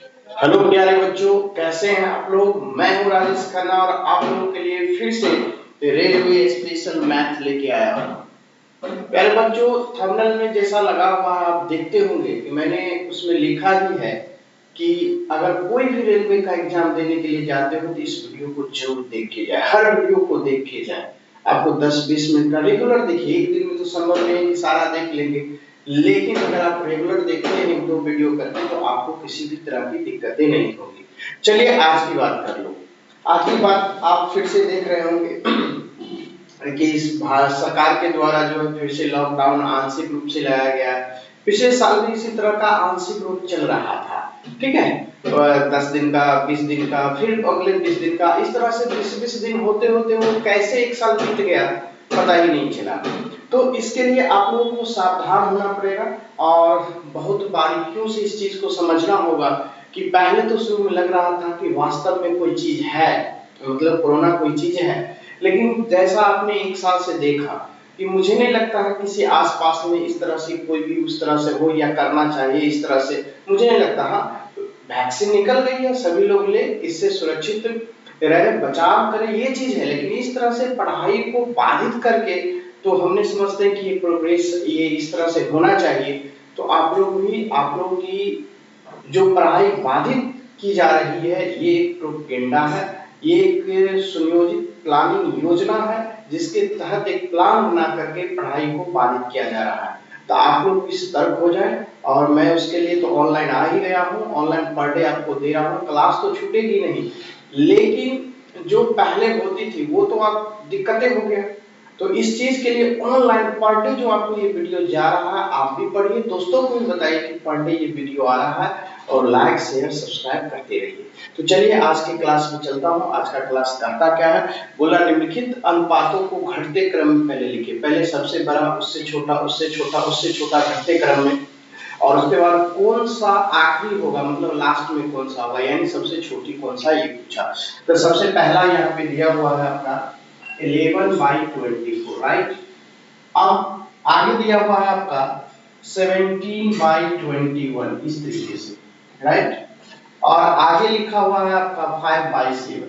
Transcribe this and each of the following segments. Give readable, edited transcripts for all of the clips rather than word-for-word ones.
Hello प्यारे बच्चों, कैसे हैं आप लोग। मैं हूं राजेश खन्ना और आप लोगों के लिए फिर से रेलवे स्पेशल मैथ लेके आया हूं। प्यारे बच्चों, थंबनेल में जैसा लगा हुआ है आप देखते होंगे कि मैंने उसमें लिखा ही है कि अगर कोई भी रेलवे का एग्जाम देने के लिए जाते हो तो इस वीडियो को जरूर देख के जाए, हर वीडियो को देख के जाए। आपको 10-20 मिनट का रेगुलर देखिए, एक दिन में तो संभव नहीं है कि सारा देख लेंगे, लेकिन अगर आप रेगुलर देखते हैं एक दो वीडियो करके तो आपको किसी भी तरह की दिक्कतें नहीं होगी। चलिए आज की बात कर लो। आज की बात आप फिर से देख रहे होंगे कि इस भारत सरकार के द्वारा जो है फिर से लॉकडाउन आंशिक रूप से लगाया गया। पिछले साल भी इसी तरह का आंशिक रूप चल रहा था, ठीक है। 10 दिन का, 20 दिन का, फिर अगले 20 दिन का, इस तरह से 20-20 दिन होते होते वो कैसे एक साल बीत गया पता ही नहीं चला। तो इसके लिए आप लोगों को सावधान होना पड़ेगा और बहुत बारीकियों से इस चीज को समझना होगा कि पहले तो शुरू में लग रहा था कि वास्तव में कोई चीज है, मतलब कोरोना कोई चीज है, लेकिन जैसा आपने एक साल से देखा कि मुझे नहीं लगता है किसी आसपास में इस तरह से कोई भी उस तरह से हो या करना चाहिए इस तरह से, मुझे नहीं लगता। हाँ, वैक्सीन निकल गई है, सभी लोग ले, इससे सुरक्षित रहे, बचाव करें, ये चीज है, लेकिन इस तरह से पढ़ाई को बाधित करके तो हमने समझते हैं कि ये प्रोग्रेस ये इस तरह से होना चाहिए। तो आप लोगों की जो पढ़ाई बाधित की जा रही है ये एक प्रोपेगेंडा है, ये एक सुनियोजित प्लानिंग योजना है जिसके तहत एक प्लान बना करके पढ़ाई को बाधित किया जा रहा है। तो आप लोग भी सतर्क हो जाएं और मैं उसके लिए तो ऑनलाइन आ ही गया हूँ, ऑनलाइन पर डे आपको दे रहा हूँ, क्लास तो छूटेगी नहीं, लेकिन जो पहले होती थी वो तो आप दिक्कतें हो गया। तो इस चीज के लिए ऑनलाइन पर डे जो आपको ये वीडियो जा रहा है आप भी पढ़िए, दोस्तों को भी बताइए कि पर डे ये वीडियो आ रहा है और लाइक शेयर सब्सक्राइब करते रहिए। तो चलिए आज की क्लास में चलता हूँ। आज का क्लास करता क्या है, बोला निम्नलिखित अनुपातों को घटते क्रम में पहले लिखिए, पहले सबसे बड़ा, उससे छोटा, उससे छोटा, उससे छोटा, घटते क्रम में, और उसके बाद कौन सा आखिरी होगा, मतलब लास्ट में कौन सा होगा, यानी सबसे छोटी कौन सा, ये पूछा। तो सबसे पहला यहाँ पे दिया हुआ है आपका 11/24, राइट। अब आगे दिया हुआ है आपका 17/21, इस तरीके से, राइट। और आगे लिखा हुआ है आपका 5/7,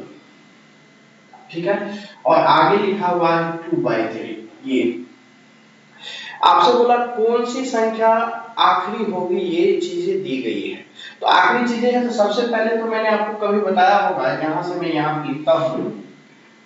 ठीक है। और आगे लिखा हुआ है 2/3। ये आपसे बोला कौन सी संख्या आखिरी होगी, ये चीजें दी गई है। तो आखिरी चीजें हैं, तो सबसे पहले तो मैंने आपको कभी बताया होगा, यहां से मैं यहां लिखता हूं,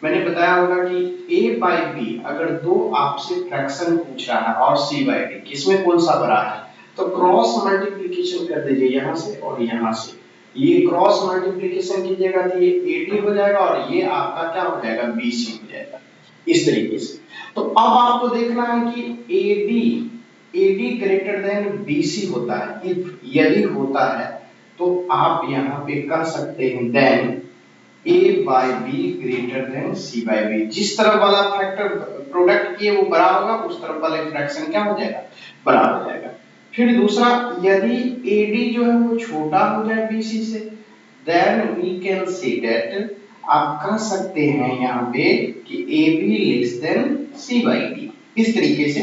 मैंने बताया होगा कि a by b अगर दो आपसे फ्रैक्शन पूछ रहा है और c by d किसमें कौन सा बड़ा है, तो क्रॉस मल्टीप्लिकेशन कर दीजिए यहां से और यहां से, ये क्रॉस मल्टीप्लिकेशन कीजिएगा तो ये ad हो जाएगा और ये आपका क्या हो जाएगा, bc हो जाएगा, इस तरीके से। तो अब आपको देखना है कि ad ग्रेटर देन bc होता है, इफ यदि होता है तो आप यहां पे कर सकते हैं then a by b greater than c by b, जिस तरफ वाला फैक्टर प्रोडक्ट किए वो बड़ा होगा उस तरफ वाला फ्रैक्शन क्या हो जाएगा, बड़ा हो जाएगा। फिर दूसरा, यदि ad जो है वो छोटा हो जाए bc से, then we can see that, आप कह सकते हैं यहाँ पे कि ab less than c by d, इस तरीके से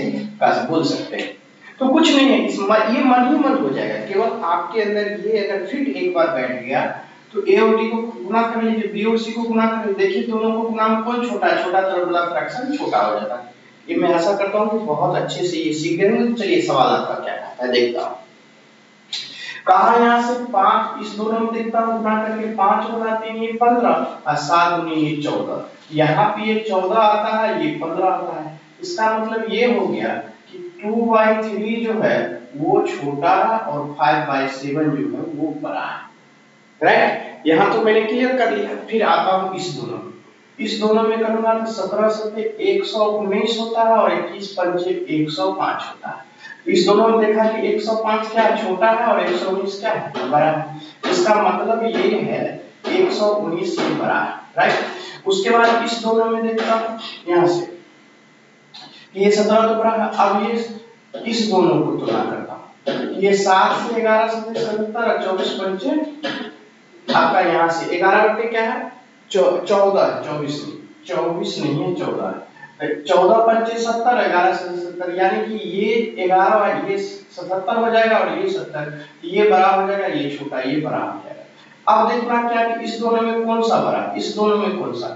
बोल सकते हैं। तो कुछ नहीं है, ये मन ही मन हो जाएगा, केवल आपके अंदर ये अगर फिट एक बार बैठ गया तो a और d को गुना कर लीजिए, b और c को गुना कर लीजिए, देखिए दोनों को गुना में कौन छोटा है, छोटा तरफ वाला फ्रैक्शन छोटा हो जाता है। ये मैं आशा करता हूं कि बहुत अच्छे से ये सीख गए होंगे। चलिए सवाल आपका क्या कहता है देखता हूं। कहा यहाँ से 5 इस दोनों में देखता हूं, गुना करके 5 गुना 3 ये 15 और 7 गुनी ये 14, यहाँ पे ये 14 आता है, ये 15 आता है। इसका मतलब ये हो गया कि 2/3 जो है वो छोटा है और 5/7 जो है वो बड़ा है, राइट। यहाँ तो मैंने क्लियर कर लिया। फिर आता हूँ इस दोनों में, इस दोनों में करूंगा तो 17 सत्ते 119 होता है और 21 पंचे 105 होता है। इस दोनों में देखा कि 105 क्या है, छोटा है और 119 क्या है, बड़ा है। इसका मतलब ये है 119 ये बड़ा है, राइट। उसके बाद इस दोनों में देखता हूँ यहाँ से ये 17 तो बड़ा है। अब ये इस दोनों को तुलना करता हूँ, ये 7 से 11 से 77 और 24 पंचे आपका यहाँ से 11 बटे क्या है 14, 24 नहीं है 14 है, 14 पंचे 70, 11 से 70, यानी कि ये 11 और ये 77 हो जाएगा और ये 70, ये बड़ा हो जाएगा, ये छोटा, ये बड़ा हो जाएगा। अब देखना क्या कि इस दोनों में कौन सा बड़ा, इस दोनों में कौन सा।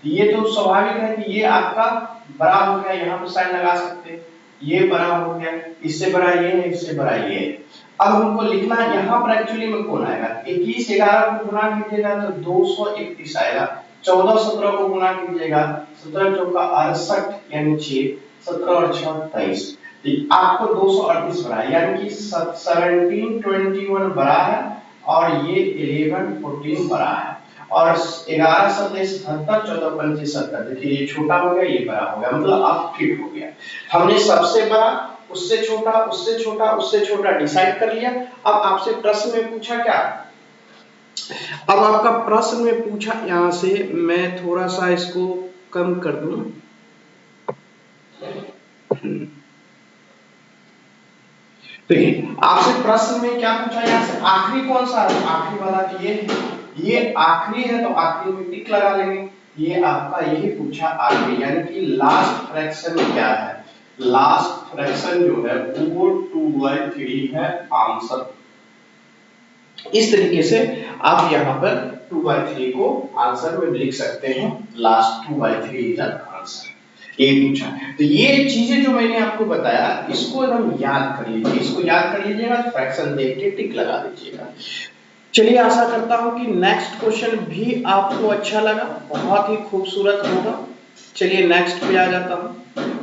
ये तो स्वाभाविक है कि ये आपका बड़ा हो गया, यहाँ पे साइन लगा सकते हैं, ये बड़ा हो गया, इससे बड़ा ये है, इससे बड़ा ये है। अब हमको लिखना है यहाँ पर एक्चुअली में कौन आएगा, 21 11 को गुना कीजिएगा तो 231 आएगा, 14 17 को गुना कीजिएगा 17 चौका 68 यानी 6, 17 और 6 23, आपको 238 बड़ा है, यानी कि 1721 बड़ा है और ये 11 14 बड़ा है। और 11 27 77 14 25 70, देखिए ये छोटा हो गया, ये बड़ा हो गया, मतलब आप फिट हो गया। हमने सबसे बड़ा, उससे छोटा, उससे छोटा, उससे छोटा डिसाइड कर लिया। अब आपसे प्रश्न में पूछा क्या, अब आपका प्रश्न में पूछा, यहां से मैं थोड़ा सा इसको कम कर दूं। देखिए आपसे प्रश्न में क्या पूछा, यहाँ से आखिरी कौन सा है, आखिरी वाला ये आखिरी है तो आखिरी में टिक लगा लेंगे। ये आपका यही पूछा आखिरी, यानी कि लास्ट फ्रैक्शन क्या है, लास्ट फ्रैक्शन जो है वो 2/3 है आंसर। इस तरीके से आप यहाँ पर 2/3 को आंसर में लिख सकते हैं, लास्ट 2/3 इज आंसर, ये पूछा। तो ये चीजें जो मैंने आपको बताया इसको एकदम याद कर लीजिए, इसको याद कर लीजिएगा, फ्रैक्शन देख के टिक लगा दीजिएगा। चलिए आशा करता हूं कि नेक्स्ट क्वेश्चन भी आपको अच्छा लगा, बहुत ही खूबसूरत होगा। चलिए नेक्स्ट पे आ जाता हूं।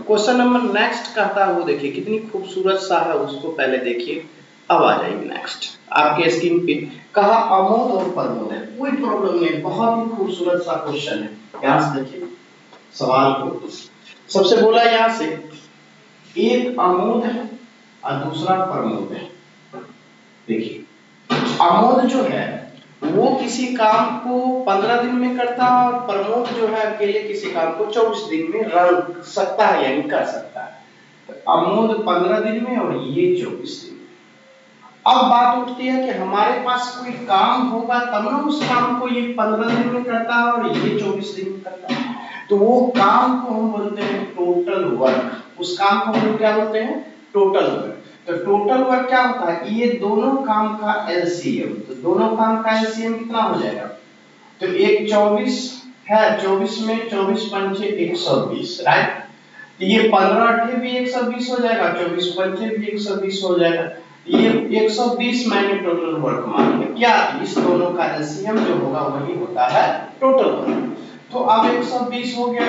क्वेश्चन नंबर नेक्स्ट कहता है, वो देखिए कितनी खूबसूरत सा है, उसको पहले देखिए। अब आ जाइए नेक्स्ट आपके स्क्रीन पे, कहा अमोद और प्रमोद है, कोई प्रॉब्लम नहीं, बहुत ही खूबसूरत सा क्वेश्चन है। यहां से देखिए सवाल को, सबसे बोला यहां से एक अमोद है और दूसरा प्रमोद है। देखिए अमोद जो है वो किसी काम को 15 दिन में करता है और प्रमोद जो है अकेले किसी काम को 24 दिन में रन सकता है, यानी कर सकता है। तो अमोद 15 दिन में और ये 24 दिन में। अब बात उठती है कि हमारे पास कोई काम होगा तब ना उस काम को ये 15 दिन में करता है और ये 24 दिन में करता है, तो वो काम को हम बोलते हैं टोटल वर्क। उस काम को हम क्या बोलते हैं, टोटल वर्क। तो टोटल वर्क क्या होता है, ये दोनों काम का एलसीएम, तो दोनों काम का एलसीएम कितना हो जाएगा, तो एक 24 है, 24 में 24 पंचे 120, राइट। तो ये 15 अट्ठे भी 120 हो जाएगा, 24 पंचे भी 120 हो जाएगा, ये 120 मैंने टोटल वर्क मान लिया। क्या, इस दोनों का एलसीएम जो होगा वही होता है टोटल वर्क। तो अब 120 हो गया,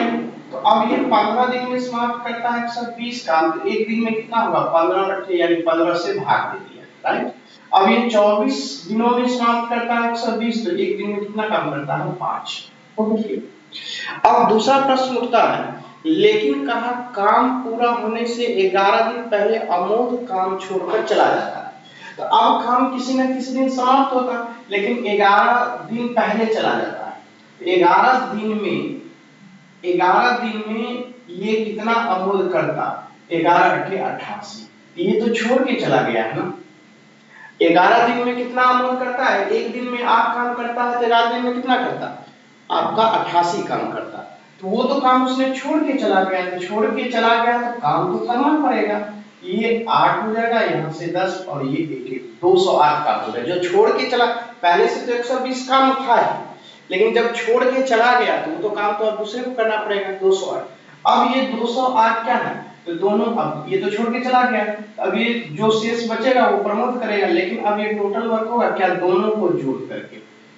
तो अब ये 15 दिन में समाप्त करता है 120 काम, तो एक दिन में कितना होगा, 15 अट्ठे यानी 15 से भाग दे दिया, राइट। अब ये 24 दिनों में समाप्त करता है 120, तो एक दिन में कितना काम करता है, 5। ओके, अब दूसरा प्रश्न उठता है, लेकिन कहा काम पूरा होने से 11 दिन पहले अमोद काम छोड़कर चला जाता है। तो अब काम किसी न किसी दिन समाप्त होता है, लेकिन 11 दिन पहले चला जाता है। 11 दिन में ये कितना अमोद करता, 11 अट्ठे 88, ये तो छोड़ के चला गया है ना। 11 दिन में कितना अमोद करता है, एक दिन में 8 काम करता है, तो 11 दिन में कितना करता, आपका 88 काम करता है। तो वो तो काम उसने छोड़ के चला गया, तो छोड़ के चला गया तो काम तो करना पड़ेगा। ये 8 हो जाएगा, यहाँ से 10 और ये 1 208 काम हो गया जो छोड़ के चला। पहले से तो 120 काम था ही, लेकिन जब छोड़ के चला गया तो वो तो काम तो अब दूसरे को करना पड़ेगा, 208। अब ये 208 क्या है, तो दोनों, अब ये तो छोड़ के चला गया, अब ये जो शेष बचेगा वो प्रमोद करेगा, लेकिन अब ये टोटल वर्क होगा क्या, दोनों को जोड़ करके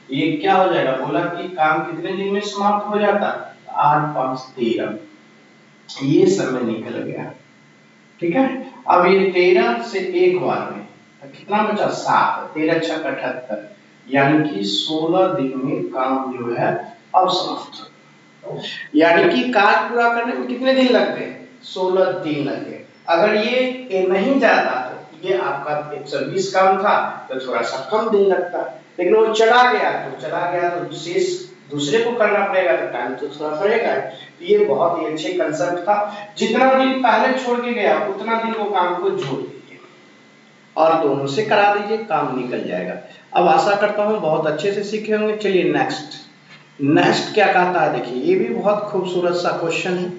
ये क्या हो जाएगा, बोला कि काम कितने दिन में समाप्त हो जाता, 8 5 13, ये समय निकल गया, ठीक है। अब ये 13 से एक बार में तो कितना बचा, 7, 13 6 78, यानी कि 16 दिन में काम जो है अब समाप्त हो, यानी कि कार्य पूरा करने में कितने दिन लगते हैं, 16 दिन लग गए। अगर ये नहीं जाता तो ये आपका 120 काम था तो थोड़ा सा कम दिन लगता, लेकिन वो चला गया तो शेष दूसरे को करना पड़ेगा, तो टाइम तो थोड़ा पड़ेगा। ये बहुत ही अच्छे कंसेप्ट था, जितना दिन पहले छोड़ के गया उतना दिन वो काम को जोड़ दीजिए और दोनों से करा दीजिए, काम निकल जाएगा। अब आशा करता हूँ बहुत अच्छे से सीखे होंगे। चलिए नेक्स्ट क्या कहता है, देखिए ये भी बहुत खूबसूरत सा क्वेश्चन है,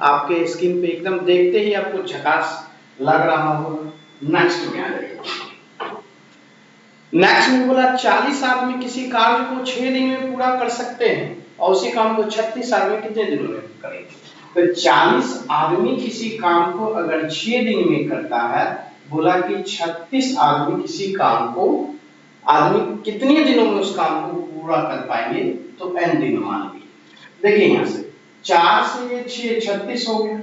आपके स्क्रीन पे एकदम देखते ही आपको झकास लग रहा होगा। नेक्स्ट में आ जाइए, नेक्स्ट में बोला 40 आदमी किसी कार्य को 6 दिन में पूरा कर सकते हैं और उसी काम को 36 आदमी कितने दिनों में करेंगे। तो 40 आदमी किसी काम को अगर 6 दिन में करता है, बोला कि 36 आदमी किसी काम को आदमी कितने दिनों में उस काम को पूरा कर पाएंगे, तो n दिन मान लिए। देखिए यहां से 4 से ये 6 36 हो गया,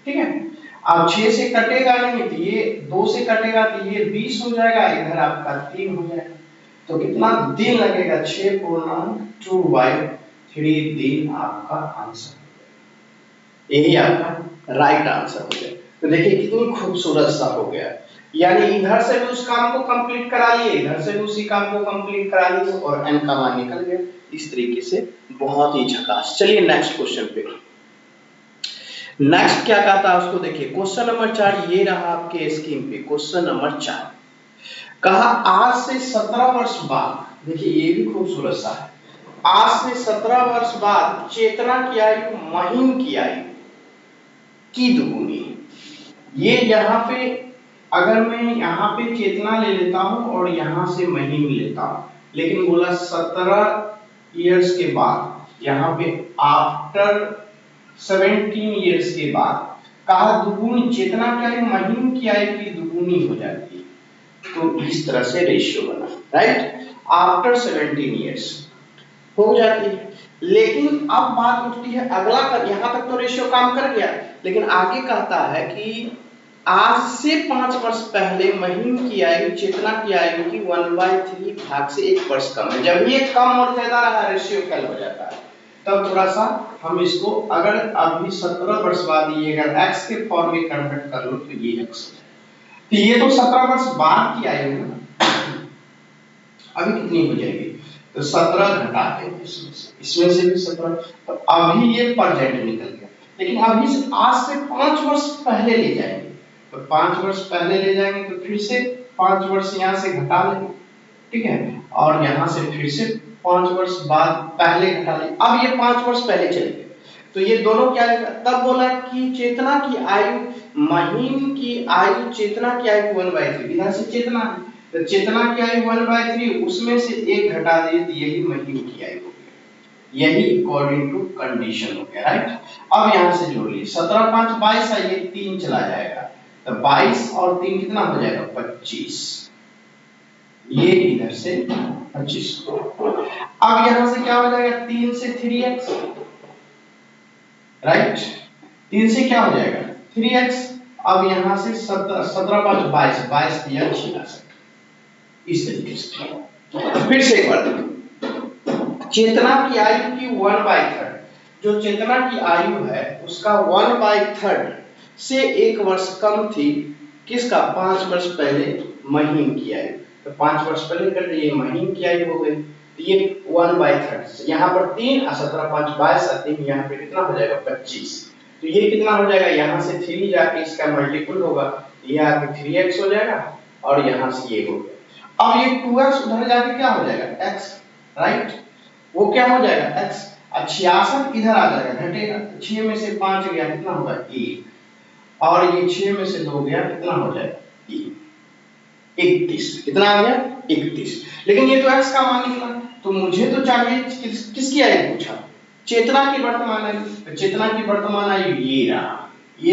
ठीक है। अब 6 से कटेगा नहीं तो ये 2 से कटेगा तो ये 20 हो जाएगा, इधर आपका 3 हो जाएगा। तो कितना दिन लगेगा, 6.2/3 दिन आपका आंसर, यही आपका राइट आंसर हो गया। तो देखिए कितनी खूबसूरत सा हो गया, यानी इधर से भी उस काम को कंप्लीट करा लिए, इधर से भी उसी काम को कंप्लीट करा लिए और n का मान निकल गया। इस तरीके से बहुत ही झकास। चलिए नेक्स्ट क्वेश्चन पे, नेक्स्ट क्या कहता है उसको देखिए। क्वेश्चन नंबर 4 ये रहा आपके स्क्रीन पे। क्वेश्चन नंबर 4 कहा आज से 17 वर्ष बाद, देखिए ये भी खूबसूरत सा है, आज से 17 वर्ष बाद चेतना की आयु महीन की आयु की दुगुनी है। ये यहाँ पे अगर मैं यहाँ पे चेतना ले लेता हूँ और यहाँ से महीन लेता हूँ, लेकिन बोला 17 इयर्स के बाद, यहाँ पे आफ्टर 17 इयर्स के बाद कहा दुगुनी चेतना क्या है, महीन की आयु की दुगुनी हो जाती है। तो इस तरह से रेशियो बना, राइट, आफ्टर 17 इयर्स हो जाती है। लेकिन अब बात उठती है अगला, यहां तक तो रेशियो काम कर गया, लेकिन आगे कहता है कि आज से 5 वर्ष पहले महीन की आयु चेतना की आयु की 1/3 भाग से 1 वर्ष कम है। जब ये कम और ज्यादा रहा रेशियो क्या हो जाता है, तब थोड़ा सा हम इसको अगर अभी 17 वर्ष बाद ये अगर x के फॉर्म में कन्वर्ट कर लो तो ये x, तो ये तो 17 वर्ष बाद की आयु है ना, अभी कितनी हो जाएगी, तो 17 घटा देंगे इसमें से भी 17, तो अभी ये प्रेजेंट निकल गया। लेकिन अभी से आज से 5 वर्ष पहले ले जाएंगे, तो 5 वर्ष पहले ले जाएंगे तो फिर से 5 वर्ष यहाँ से घटा लेंगे, ठीक है, और यहाँ से फिर से 5 वर्ष बाद पहले घटा लेंगे। अब ये 5 वर्ष पहले चले गए, तो ये दोनों क्या लेगा, तब बोला कि चेतना की आयु महीन की आयु चेतना की आयु 1/3, इधर से चेतना है तो चेतना की आयु 1/3, उसमें से 1 घटा दिए तो यही महीन की आयु हो गया, यही अकॉर्डिंग टू कंडीशन हो गया, राइट। अब यहाँ से जोड़ लिए 17 5 22 है, ये 3 चला जाएगा तो 22 और 3 कितना हो जाएगा 25, ये इधर से 25। अब यहाँ से क्या हो जाएगा 3 से 3x, राइट, 3 से क्या हो जाएगा 3x। अब यहाँ से 17 5 22, 22 दिया 66, इस तरीके से। फिर से एक बार चेतना की आयु की 1/3, जो चेतना की आयु है उसका 1/3 से 1 वर्ष कम थी, किसका 5 वर्ष पहले महीन की आयु, तो 5 वर्ष पहले कर दिए महीन की आयु हो गई, तो ये 1/3 यहाँ पर 3 और 17 5 22 और 3 यहाँ पे कितना हो जाएगा 25, तो ये कितना हो जाएगा, यहाँ से 3 जाके इसका मल्टीपल होगा, ये आके 3x हो जाएगा और यहाँ से ये हो गया। अब ये 2x उधर जाके क्या हो जाएगा x, राइट, वो क्या हो जाएगा x। अब 66 इधर आ जाएगा, घटेगा, 6 में से 5 गया कितना होगा 1, और ये 6 में से 2 गया कितना हो जाएगा 31, कितना आ गया 31। लेकिन ये तो x का मान निकला, तो मुझे तो चाहिए किसकी आयु पूछा, चेतना की वर्तमान आयु, तो चेतना की वर्तमान आयु ये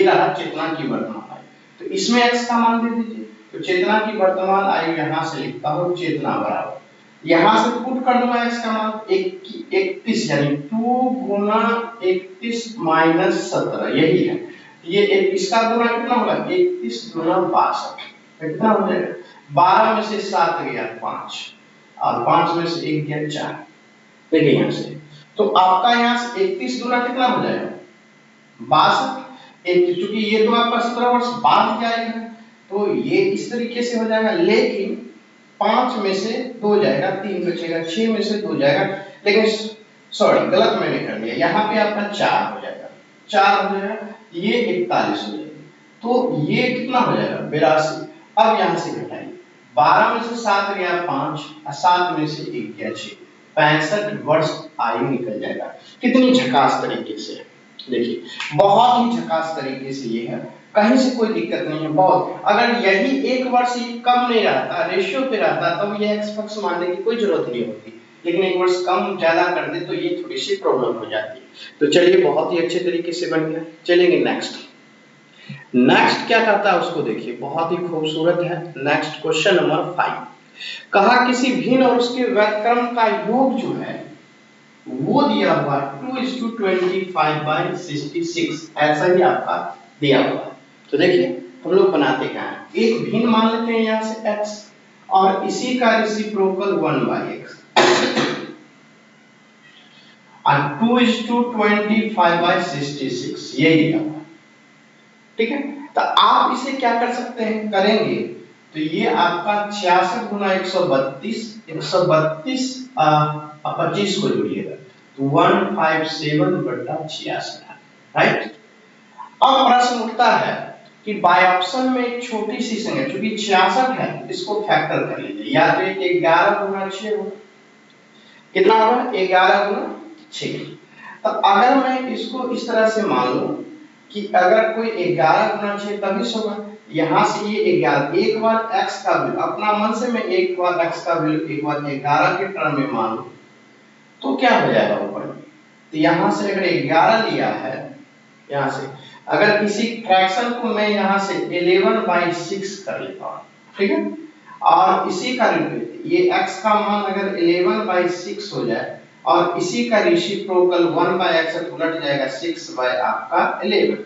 रहा चेतना की वर्तमान आयु, तो इसमें x का मान दे दीजिए। तो चेतना की वर्तमान आयु यहां से लिखता हूं चेतना बराबर, यहां से पुट कर दूंगा x का मान 31, यानी 2 गुना 31 माइनस 17, यही है। ये इसका गुना कितना होगा 31 गुना 62, कितना हो जाएगा 12 में से 7 गया 5 और 5 में से 1 गया 4, देखिए यहां से, तो आपका यहां से 31 गुना कितना हो जाएगा 62, क्योंकि ये तो आपका 17 वर्ष बाद जाएगा, तो ये इस तरीके से हो जाएगा। लेकिन 5 में से 2 जाएगा 3 बचेगा, 6 में से 2 जाएगा, लेकिन सॉरी गलत मैंने कर दिया, यहाँ पे आपका 4 हो जाएगा, 4 हो जाएगा, ये 41 हो जाएगा, तो ये कितना हो जाएगा 82। अब यहाँ से घटाइए, 12 में से 7 गया 5 और 7 में से 1 गया 6, 65 वर्ष आयु निकल जाएगा। कितनी झकास तरीके से, देखिए बहुत ही झकास तरीके से ये है। कहीं से कोई दिक्कत नहीं है बहुत। अगर यही एक वर्ष कम नहीं रहता, रेशियो पे रहता, तब ये एक्स पक्ष मानने की कोई जरूरत नहीं होती, लेकिन एक वर्ष कम ज्यादा कर दे तो ये थोड़ी सी प्रॉब्लम हो जाती है। तो चलिए बहुत ही अच्छे तरीके से बन गया। चलेंगे नेक्स्ट। नेक्स्ट क्या कहता है उसको देखिए, बहुत ही खूबसूरत है। नेक्स्ट क्वेश्चन नंबर 5, कहा किसी भिन्न और उसके व्युत्क्रम का योग जो है वो दिया हुआ 2:25/66, ऐसा ही आपका दिया हुआ है। तो देखिए हम लोग बनाते क्या है, एक भिन्न मान लेते हैं यहाँ से x और इसी का रेसिप्रोकल 1/x और 2:25/66 यही दिया हुआ, ठीक है। तो आप इसे क्या कर सकते हैं, करेंगे तो ये आपका 66 गुना 132, 132 25 को जोड़िएगा तो 157/66, राइट। अब प्रश्न उठता है कि बाय ऑप्शन में एक छोटी सी संख्या, क्योंकि 66 है इसको फैक्टर कर लीजिए, या तो 11 गुना 6 होगा, कितना होगा 11 गुना 6। तो अगर मैं इसको इस तरह से मान लूं कि अगर कोई 11 गुना 6 23 होगा, यहाँ से ये 11, एक बार x का वैल्यू अपना मन से मैं एक बार x का वैल्यू एक बार 11 के टर्म में मान लूं तो क्या हो जाएगा ऊपर में। तो यहाँ से अगर 11 लिया है, यहाँ से अगर किसी फ्रैक्शन को मैं यहाँ से 11/6 कर लेता हूँ, ठीक है, और इसी का ये x का मान अगर 11/6 हो जाए और इसी का रेसिप्रोकल 1/x से उलट जाएगा 6/11,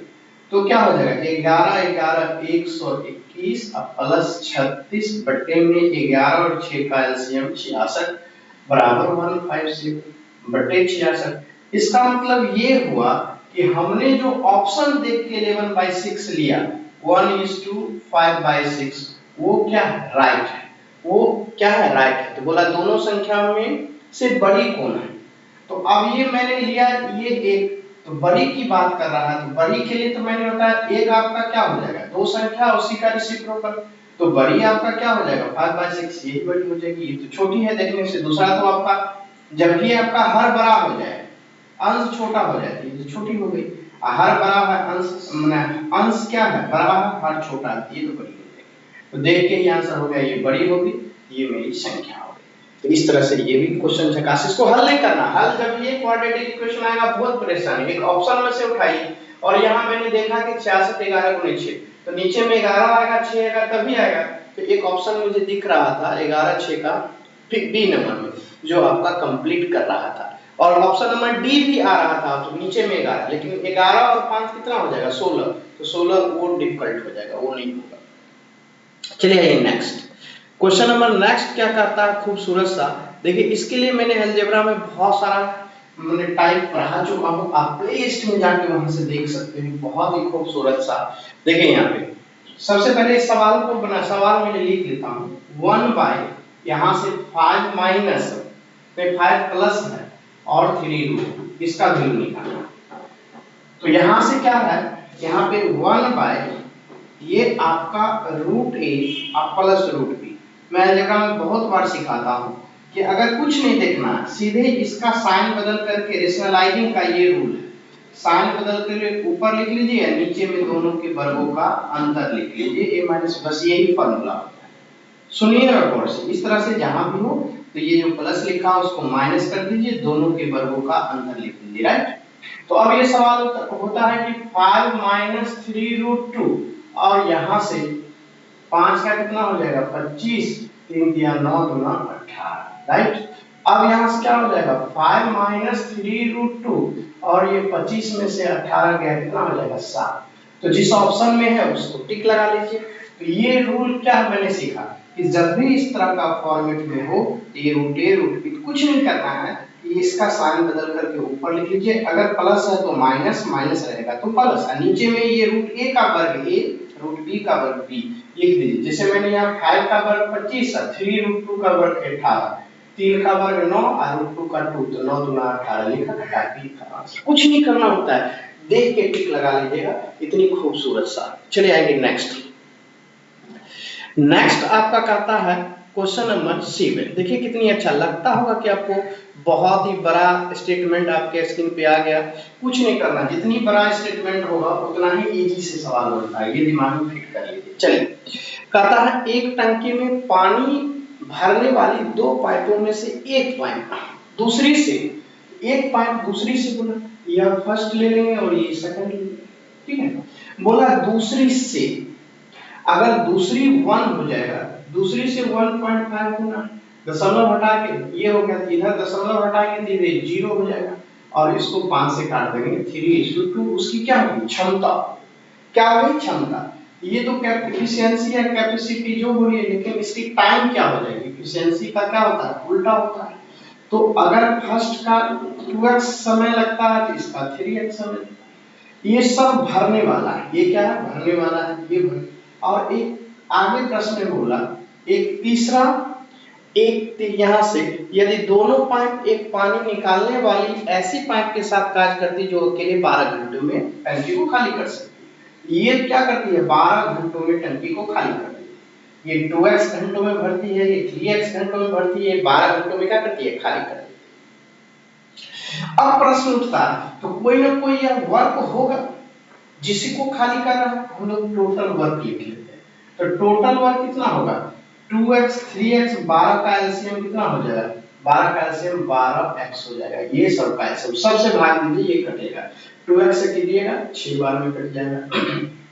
तो क्या हो जाएगा 11 11 121 प्लस 36 बटे में 11 और 6 का एलसीएम 66 बराबर 157/66। इसका मतलब ये हुआ कि हमने जो ऑप्शन देख के 11/6 लिया 1:5/6 वो क्या है, राइट है, वो क्या है, राइट है। तो बोला दोनों संख्याओं में से बड़ी कौन है, तो अब ये मैंने लिया ये एक, तो बड़ी की बात कर रहा है, तो बड़ी के लिए तो मैंने बताया एक आपका क्या हो जाएगा, दो संख्या उसी का रेसिप्रोकल, तो बड़ी आपका क्या हो जाएगा 5/6, यही बड़ी हो जाएगी, ये तो छोटी है देखने से। दूसरा तो आपका जब भी आपका हर बड़ा हो जाए अंश छोटा हो जाए तो ये छोटी हो गई, हर बड़ा है अंश अंश क्या है बड़ा है, हर छोटा है, ये तो बड़ी हो गई। तो देख के ये आंसर हो गया, ये बड़ी होगी, ये मेरी संख्या हो गई। तो इस तरह से ये भी क्वेश्चन है, काश इसको हल नहीं करना, हल जब ये क्वाड्रेटिक इक्वेशन आएगा बहुत परेशानी, एक ऑप्शन में से उठाइए और यहाँ मैंने देखा कि 66 11 गुने 6, तो नीचे में 11 आएगा 6 आएगा तभी आएगा, तो एक ऑप्शन मुझे दिख रहा था 11 6 का बी नंबर में जो आपका कंप्लीट कर रहा था, और ऑप्शन नंबर डी भी आ रहा था तो नीचे में 11, लेकिन 11 और 5 कितना हो जाएगा 16, तो 16 वो डिफिकल्ट हो जाएगा, वो नहीं होगा। चलिए नेक्स्ट क्वेश्चन नंबर नेक्स्ट क्या करता है खूबसूरत सा, देखिए इसके लिए मैंने अलजेब्रा में बहुत सारा मैंने टाइप पढ़ा चुका हूं, आप प्ले लिस्ट में जाके वहां से देख सकते हैं, बहुत ही खूबसूरत सा। देखिए यहाँ पे सबसे पहले इस सवाल को सवाल में लिख लेता हूं 1/ यहाँ से 5 माइनस में 5 प्लस है और 3√2 इसका वैल्यू निकालना। तो यहाँ से क्या है, यहाँ पे 1/ ये आपका √a प्लस √b, मैं अलजेब्रा में बहुत बार सिखाता हूँ कि अगर कुछ नहीं देखना सीधे इसका साइन बदल करके रेशनलाइजिंग का ये रूल है, साइन बदल कर ऊपर लिख लीजिए नीचे में दोनों के वर्गों का अंतर लिख लीजिए a माइनस, बस यही फॉर्मूला होता है। सुनिए गौर से, इस तरह से जहां भी हो तो ये जो प्लस लिखा है उसको माइनस कर दीजिए, दोनों के वर्गों का अंतर लिख दीजिए, राइट। तो अब ये सवाल होता है कि 5 माइनस 3√2 और यहाँ से 5 का कितना हो जाएगा 25, 3 दिया 9 दूना 18, राइट। अब यहाँ से क्या हो जाएगा 5 माइनस 3√2 और ये 25 में से 18 गया कितना हो जाएगा 7, तो जिस ऑप्शन में है उसको टिक लगा लीजिए। तो ये रूल क्या मैंने सीखा कि जब भी इस तरह का फॉर्मेट में हो ये रूट कुछ नहीं करना है, इसका साइन बदल करके ऊपर लिख लीजिए, अगर प्लस है तो माइनस, माइनस रहेगा तो प्लस, नीचे में ये √a का वर्ग a √b का वर्ग b लिख दीजिए। जैसे मैंने यहाँ 5 का वर्ग 25 है, 3√2 का वर्ग 18, 3 का वर्ग 9 और √2 का 2, तो 9 दूना 18 लिखा, कुछ नहीं करना होता है, देख के टिक लगा लीजिएगा, इतनी खूबसूरत सा। चलिए आएंगे नेक्स्ट। नेक्स्ट आपका कहता है क्वेश्चन नंबर 7, देखिए कितनी अच्छा लगता होगा कि आपको बहुत ही बड़ा स्टेटमेंट आपके स्क्रीन पे आ गया, कुछ नहीं करना, जितनी बड़ा स्टेटमेंट होगा उतना ही इजी से सवाल बनता है, ये दिमाग में फिट कर लीजिए। चलिए, कहता है एक टंकी में पानी भरने वाली दो पाइपों में से एक पाइप दूसरी से, एक पाइप दूसरी से, बोला यह फर्स्ट ले लेंगे और ये सेकंड ले लेंगे, ठीक है। बोला दूसरी से, अगर दूसरी 1 हो जाएगा, दूसरी से 1.5 गुना, दशमलव हटा के ये हो गया, इधर दशमलव हटा के ये 0 हो जाएगा और इसको 5 से काट देंगे, 3:2, उसकी क्या होगी क्षमता, क्या होगी क्षमता। ये तो एफिशिएंसी या कैपेसिटी जो हो रही है, लेकिन इसकी टाइम क्या हो जाएगी, एफिशिएंसी का क्या होता है उल्टा होता है। तो अगर फर्स्ट का 2x समय लगता है तो इसका 3x समय। ये सब भरने वाला है, ये क्या है भरने वाला है, ये भर। और एक आगे प्रश्न में बोला एक तीसरा, एक यहां से यदि दोनों पाइप एक पानी निकालने वाली ऐसी पाइप के साथ कार्य करती जो अकेले 12 घंटों में टंकी को खाली कर सकती, ये क्या करती है 12 घंटों में टंकी को खाली करती है। ये 2x घंटों में भरती है, ये 3x घंटों में भरती है, 12 घंटों में क्या करती है खाली करती है। अब प्रश्न उठता है तो कोई ना कोई यह वर्क होगा जिसी को खाली कर रहा है, हम लोग टोटल वर्क लिख लेते हैं। तो टोटल वर्क कितना होगा 2x 3x, 12 का एलसीएम कितना हो जाएगा, 12 का एलसीएम 12x हो जाएगा, ये सब का एलसीएम सबसे भाग दीजिए, ये कटेगा, 2x से कीजिएगा 6 बार में कट जाएगा,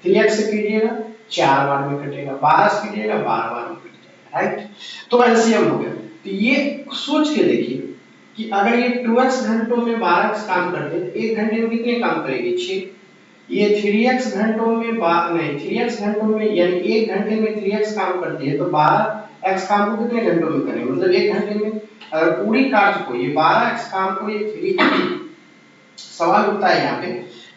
3x से कीजिएगा 4 बार में कटेगा, 12 से कीजिएगा 12 बार में कट जाएगा, राइट। तो एलसीएम हो गया। तो ये सोच के देखिए कि अगर ये 2x घंटों में 12x काम करते हैं तो 1 घंटे में कितने काम करेगी 6, ये 3x घंटों में नहीं 3x घंटों में, यानी 1 घंटे में 3x काम करती है तो 12x काम को कितने घंटों में करेंगे, मतलब 1 घंटे में अगर पूरी कार्य को ये 12x काम को ये 3 सवाल उठता है यहाँ पे,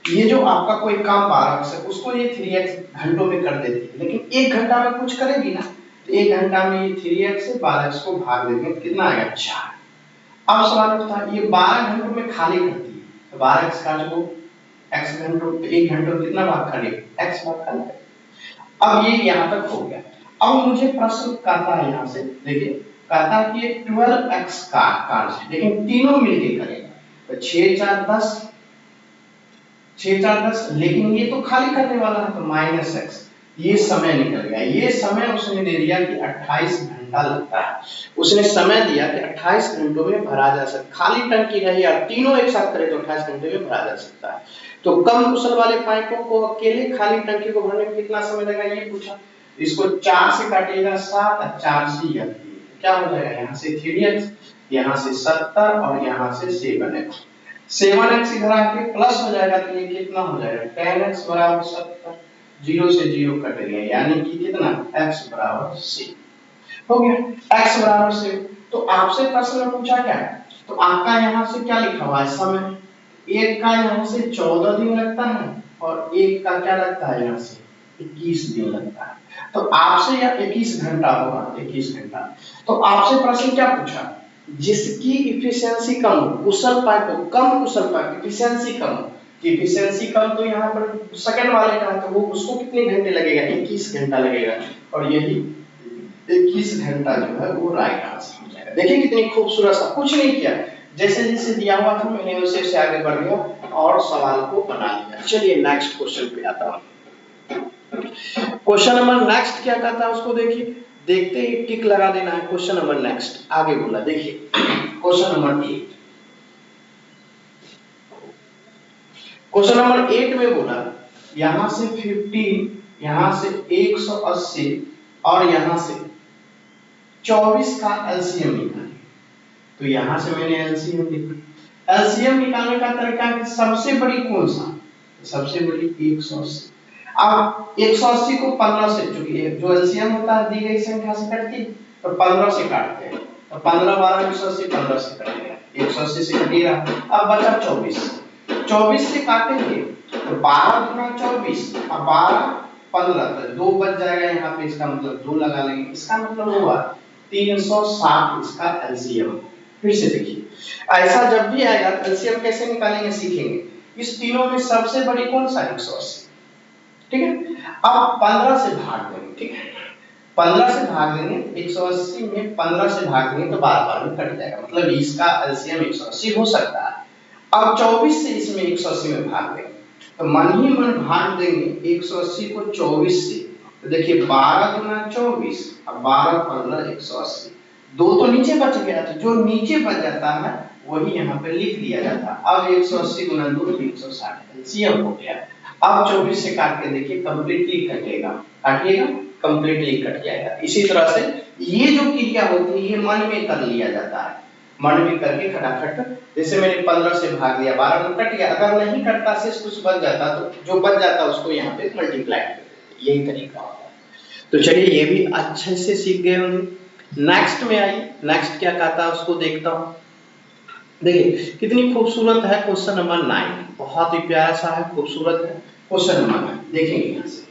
ये जो आपका कोई काम 12x है उसको ये 3x घंटों में कर देती है, लेकिन 1 घंटा में कुछ करेगी ना, तो 1 घंटा में ये 3x से 12x को भाग देंगे कितना आएगा 4। अब सवाल उठता है ये 12 घंटों में खाली करती है, तो 12x कार्य को x घंटों 1 घंटों कितना भाग खाली x भाग खाली। अब ये यहाँ तक हो गया। अब मुझे प्रश्न करता है यहाँ से, देखिए कहता है कि 12x का कार्य है लेकिन तीनों मिलके करेगा, तो 6 4 10, 6 4 10, लेकिन ये तो खाली करने वाला है तो -x, ये समय निकल गया। ये समय उसने दे दिया कि 28 घंटा लगता है, उसने समय दिया कि 28 घंटों में भरा जा सकता, खाली टंकी रही और तीनों एक साथ करे तो 28 घंटे में भरा जा सकता है। तो कम कुशल वाले पाइपों को अकेले खाली टंकी को भरने में कितना समय लगेगा ये पूछा। इसको 4 से काटिएगा 7 और 4 से यह क्या हो जाएगा, यहाँ से 3x, यहाँ से 70 और यहाँ से 7x, 7x इधर आके प्लस हो जाएगा तो ये कितना हो जाएगा 10x बराबर 70, 0 से 0 कट गया, यानी कि कितना x बराबर 6 हो गया, x बराबर 6। तो आपसे प्रश्न में पूछा क्या है, तो आपका यहाँ से क्या लिखा हुआ है समय, एक का यहाँ से 14 दिन लगता है और एक का क्या लगता है यहाँ से 21 दिन लगता है, तो आपसे यह 21 घंटा होगा, 21 घंटा। तो आपसे प्रश्न क्या पूछा, जिसकी इफिशियंसी कम हो, कुशल पाइप हो, कम कुशल पाइप इफिशियंसी कम हो, इफिशियंसी कम तो यहाँ पर सेकंड वाले का, तो वो उसको कितने घंटे लगेगा 21 घंटा लगेगा, और यही 21 घंटा जो है वो राइट आंसर हो जाएगा। देखिए कितनी खूबसूरत सा, कुछ नहीं किया, जैसे जैसे दिया हुआ था मैंने उसे से आगे बढ़ गया और सवाल को बना लिया। चलिए नेक्स्ट क्वेश्चन पे आता हूं। क्वेश्चन नंबर नेक्स्ट क्या कहता है उसको देखिए, देखते ही टिक लगा देना है। क्वेश्चन नंबर नेक्स्ट आगे बोला, देखिए क्वेश्चन नंबर 8, क्वेश्चन नंबर 8 में बोला यहां से 15, यहां से 180 और यहां से 24 का एलसीएम निकालें। तो यहां से मैंने एलसीएम लिखा, एलसीएम निकालने का तरीका है सबसे बड़ी कौन सा, सबसे बड़ी 180। अब 180 को 15 से, चूंकि जो एलसीएम होता है दी गई संख्या से कटती है तो 15 से काटते हैं, तो 15 12 180, 15 से कटेगा, 180 से कटेगा। अब बचा 24, 24 से काटेंगे तो 12 गुना 24 और 12 15, तो 2 बच जाएगा यहाँ पे, इसका मतलब 2 लगा लेंगे, इसका मतलब हुआ 360 इसका एलसीएम। फिर से देखिए, ऐसा जब भी आएगा एलसीएम कैसे निकालेंगे सीखेंगे। इस तीनों में सबसे बड़ी कौन सा 180, ठीक है। अब 15 से भाग देंगे, ठीक है, 15 से भाग देंगे 180 में 15 से भाग देंगे तो 12 में कट जाएगा, मतलब इसका एलसीएम 180 हो सकता है। अब 24 से इसमें 180 में भाग देंगे तो मन ही मन भाग देंगे 180 को 24 से, तो देखिए 12 गुना 24 अब 12 15 180, दो तो नीचे बच गया, तो जो नीचे बच जाता है वही यहाँ पे लिख दिया जाता है। अब 180 गुना 2 360 एलसीएम हो गया। अब 24 से काट के देखिए कंप्लीटली कटेगा, काटिएगा कंप्लीटली कट जाएगा। इसी तरह से ये जो क्रिया होती है ये मन में कर लिया जाता है, मन में करके खटाखट, जैसे मैंने 15 से भाग दिया 12 में कट गया, अगर नहीं कटता से कुछ बच जाता तो जो बच जाता उसको यहाँ पे मल्टीप्लाई कर देते, यही तरीका होता है। तो चलिए ये भी अच्छे से सीख गए होंगे। नेक्स्ट में आइए, नेक्स्ट क्या कहता है उसको देखता हूँ। देखिए कितनी खूबसूरत है क्वेश्चन नंबर 9, बहुत ही प्यारा सा है, खूबसूरत है क्वेश्चन नंबर 9। देखेंगे यहाँ से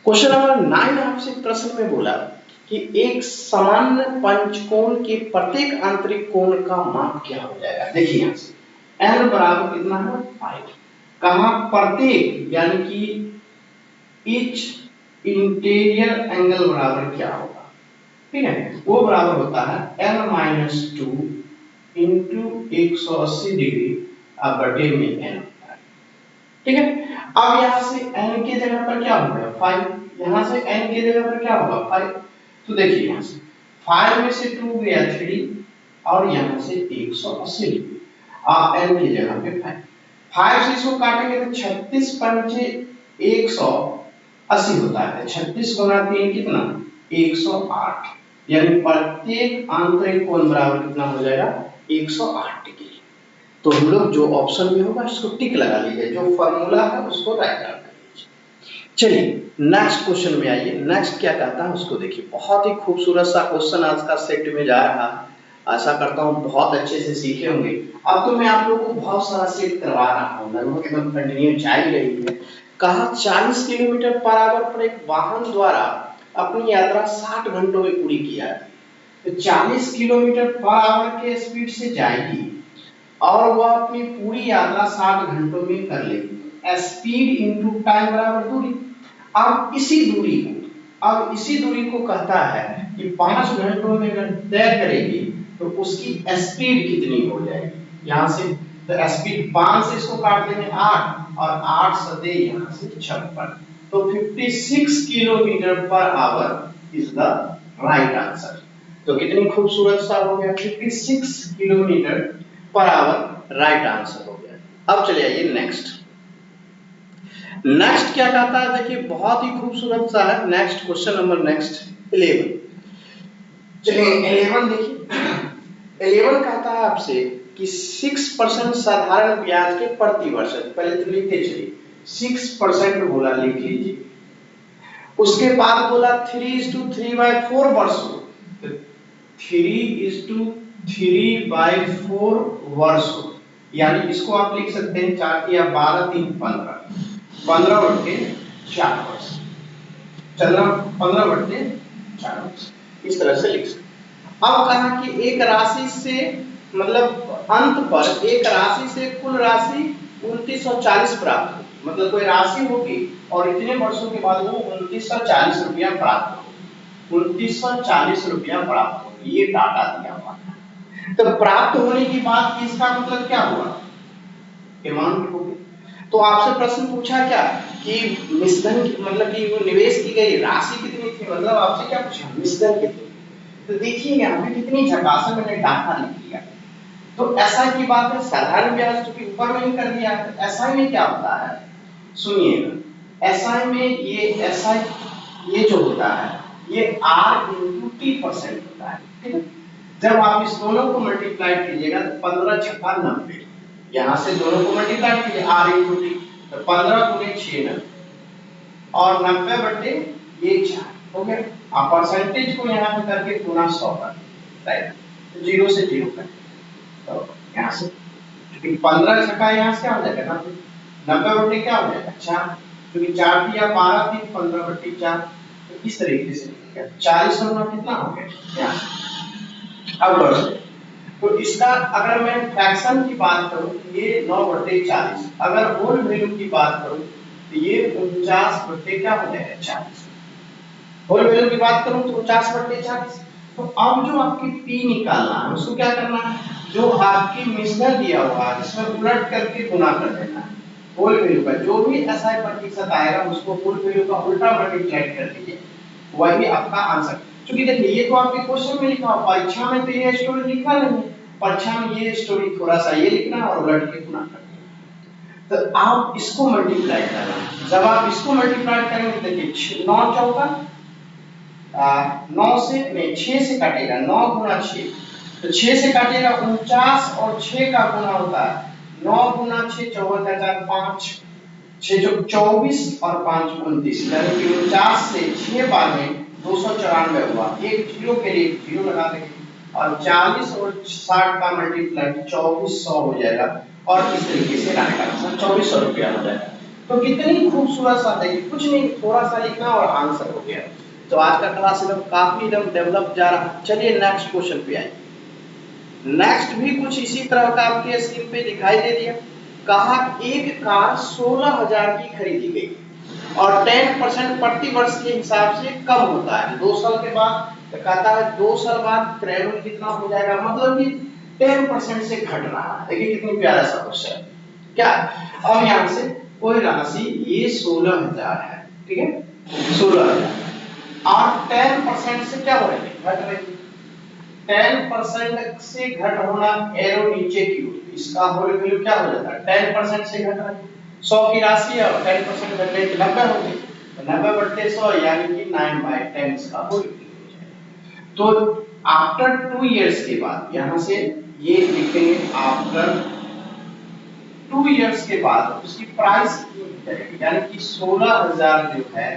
क्वेश्चन नंबर 9 आपसे प्रश्न में बोला कि एक सामान्य पंचकोण के प्रत्येक आंतरिक कोण का माप क्या हो जाएगा। देखिए यहाँ से n बराबर कितना है 5, कहा प्रत्येक यानी कि ईच इंटीरियर एंगल बराबर क्या होगा, ठीक है, वो बराबर होता है n-2 इंटू 180 डिग्री बटे में n, ठीक है। अब यहाँ से n के जगह पर क्या होगा 5, यहाँ से n के जगह पर क्या होगा 5, तो देखिए यहाँ से 5 में से 2 गया 3 और यहाँ से 180 डिग्री, n की जगह पे 5 से इसको काटेंगे तो 36 पंचे 180 होता है, 36 गुना 3 कितना 108, यानी प्रत्येक आंतरिक कोण बराबर कितना हो जाएगा 108 डिग्री। तो हम लोग जो ऑप्शन में होगा उसको टिक लगा लीजिए, जो फॉर्मूला है उसको राइट डाउन कर लीजिए। चलिए नेक्स्ट क्वेश्चन में आइए, नेक्स्ट क्या कहता है उसको देखिए। बहुत ही खूबसूरत सा क्वेश्चन आज का सेट में जा रहा है, आशा करता हूँ बहुत अच्छे से सीखे होंगे। अब तो मैं आप लोगों को बहुत सारा सेट करवा रहा हूँ, लगभग एकदम कंटिन्यू जारी रही है। कहा 40 किलोमीटर पर आवर पर एक वाहन द्वारा अपनी यात्रा 60 घंटों में पूरी की जाती है, तो 40 किलोमीटर पर आवर के स्पीड से जाएगी और वह अपनी पूरी यात्रा 60 घंटों में कर लेगी। स्पीड इनटू टाइम बराबर दूरी। अब इसी दूरी को कहता है कि 5 घंटों में अगर तय करेगी तो उसकी स्पीड कितनी हो जाएगी। यहाँ से तो स्पीड 5 से इसको काट देंगे 8 और 8 सदे यहाँ से 56, तो 56 kilometre per hour is the right answer. तो कितनी खूबसूरत सा हो गया 56 kilometre per hour right answer हो गया। अब चलिए आइए नेक्स्ट क्या कहता है, देखिए बहुत ही खूबसूरत सा है नेक्स्ट क्वेश्चन नंबर नेक्स्ट 11। चलिए 11 देखिए 11 कहता है आपसे कि 6% साधारण ब्याज के प्रति वर्ष, पहले तो लिखते चलिए 6% बोला, लिख लीजिए। उसके बाद बोला 3:3/4 वर्षों, 3:3/4 वर्षों, यानी इसको आप लिख सकते हैं 4 या 12 3 15 15/4 वर्ष, चलना 15/4 वर्ष, इस तरह से लिख सकते। अब कहा कि एक राशि से मतलब अंत पर एक राशि से कुल राशि 2940 प्राप्त होगी, मतलब कोई राशि होगी और इतने वर्षों के बाद वो 2940 रुपया प्राप्त होगी, 2940 रुपया प्राप्त होगी, ये डाटा दिया हुआ है। तो प्राप्त होने की बात इसका मतलब क्या हुआ, अमाउंट हो गई। तो आपसे प्रश्न पूछा क्या कि मिश्रण मतलब कि वो निवेश की गई राशि कितनी थी, मतलब आपसे क्या पूछा मिश्रण कितनी। तो देखिए यहाँ पे कितनी झकास से मैंने डाटा लिख दिया। तो एसआई की बात है, साधारण ब्याज चूंकि ऊपर में ही कर दिया है। एसआई में क्या होता है सुनिएगा, एसआई में ये एसआई ये जो होता है ये R/T% होता है, ठीक है। जब आप इस दोनों को मल्टीप्लाई कीजिएगा तो 15 छक्का 90, यहाँ से दोनों को मल्टीप्लाई कीजिए R/T, तो 15 गुने 6 90 और 90/4 हो गया। आप परसेंटेज को यहाँ पे करके गुना 100 कर, राइट, 0 से 0 कर, तो यहाँ से 15 छक्का यहाँ से क्या हो जाएगा 90/4 क्या हो जाएगा 4, क्योंकि 4 दिया 12 3 15/4, तो इस तरीके से 40 गुना कितना हो गया यहाँ से। अब बढ़ो, तो इसका अगर मैं फ्रैक्शन की बात करूं तो ये 9/40, अगर होल वैल्यू की बात करूं तो ये 49 बटे क्या हो जाएगा 40, होल वैल्यू की बात करूं तो 50/40। तो अब जो आपकी पी निकालना है उसको क्या करना है, जो आपकी मिश्रण दिया हुआ है इसमें उलट करके गुना कर देना है। होल वैल्यू का जो भी SI प्रतिशत आएगा उसको होल वैल्यू का उल्टा मल्टीप्लाई कर दीजिए, वही आपका आंसर। क्योंकि देखिए ये तो आपके क्वेश्चन में लिखा हुआ, परीक्षा में तो ये स्टोरी लिखा नहीं है, परीक्षा में ये स्टोरी थोड़ा सा ये लिखना और उलट के गुना करना। तो आप इसको मल्टीप्लाई करना, जब आप इसको मल्टीप्लाई करेंगे देखिए 9 चौका 9 से नहीं 6 से काटेगा, 9 गुना 6 तो 6 से काटेगा 49 और 6 का गुना होता है 9 गुना 6 14 5 6 24 और 5 29 यानी कि 49 से 6 बार में 294 हुआ, एक जीरो के लिए जीरो लगा देंगे और 40 और 60 का मल्टीप्लाई 2400 हो जाएगा और इस तरीके से आएगा आंसर 2400 रुपया हो जाएगा। तो कितनी खूबसूरत सा देखिए, कुछ नहीं थोड़ा सा लिखना और आंसर हो गया। तो आज का क्लास एकदम काफी एकदम डेवलप जा रहा है। चलिए नेक्स्ट क्वेश्चन पे आइए। नेक्स्ट भी कुछ इसी तरह का आपके स्क्रीन पे दिखाई दे दिया। कहा एक कार 16,000 की खरीदी गई और 10% प्रति वर्ष के हिसाब से कम होता है 2 साल के बाद। तो कहता है 2 साल बाद क्रय मूल्य कितना हो जाएगा, मतलब कि 10% से घट रहा है। देखिए कितनी प्यारा सा क्वेश्चन क्या। अब यहाँ से कोई राशि ये 16,000 है, ठीक है 16,000 और 10% से क्या हो रही है, घट रही है। 10% से घट होना एरो नीचे की ओर, इसका होल वैल्यू क्या हो जाता है 10% से घट रहा है। 100 की राशि है और 10% घटने की 90 हो गई, तो 90/100 यानी कि 9/10 इसका होल वैल्यू हो जाएगा। तो आफ्टर 2 इयर्स के बाद यहां से ये लिखेंगे आफ्टर 2 इयर्स के बाद उसकी प्राइस कितनी हो जाएगी, यानी कि 16,000 जो है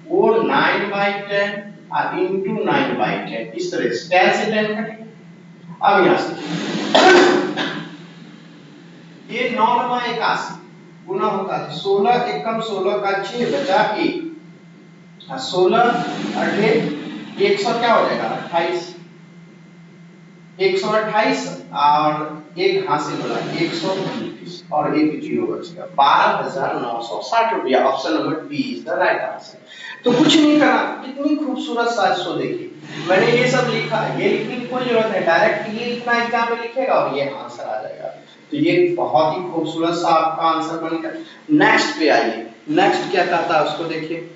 वो 9/10 और इंटू 9/10 इस तरह से 10 से 10 कटेगा। अब यहां से ये 9/81 गुना होता है 16 एकम 16 का 6 बचा 1 और 16 अठे 100 क्या हो जाएगा 28 128 और एक हासिल होला 129 और एक जीरो बच गया 12,960 रुपया। Option number B is the right answer. तो कुछ नहीं करना, कितनी खूबसूरत साजिश देखिए, मैंने ये सब लिखा, ये लिखने की कोई जरूरत नहीं, डायरेक्ट ये इतना एग्जाम में लिखेगा और ये आंसर आ जाएगा। तो ये बहुत ही खूबसूरत सा आपका आंसर बनकर। नेक्स्ट पे आइए, नेक्स्ट क्या कहता है उसको देखिए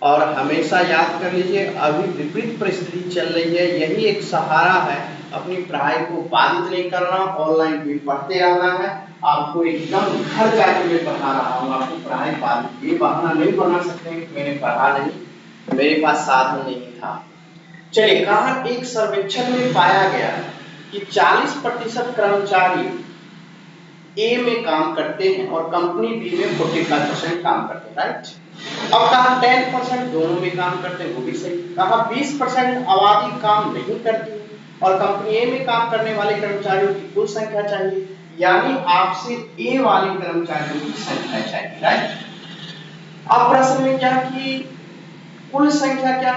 और हमेशा याद कर लीजिए अभी विपरीत परिस्थिति चल रही है, यही एक सहारा है, अपनी पढ़ाई को बाधित नहीं करना, ऑनलाइन भी पढ़ते रहना है। आपको एकदम घर जाके मैं पढ़ा रहा हूँ, आपको पढ़ाई बाधित ये बहाना नहीं बना सकते कि मैंने पढ़ा नहीं, मेरे पास साधन नहीं था। चलिए कहा एक सर्वेक्षण में पाया गया कि 40% कर्मचारी ए में काम करते हैं और कंपनी बी में 45% काम करते हैं, राइट। अब कहा 10% दोनों में काम करते हैं, वो भी सही। कहा 20% आबादी काम नहीं करती और कंपनी ए में काम करने वाले कर्मचारियों की कुल संख्या चाहिए, यानी आपसे ए वाले कर्मचारियों की संख्या चाहिए, राइट। अब प्रश्न में क्या कि कुल संख्या क्या,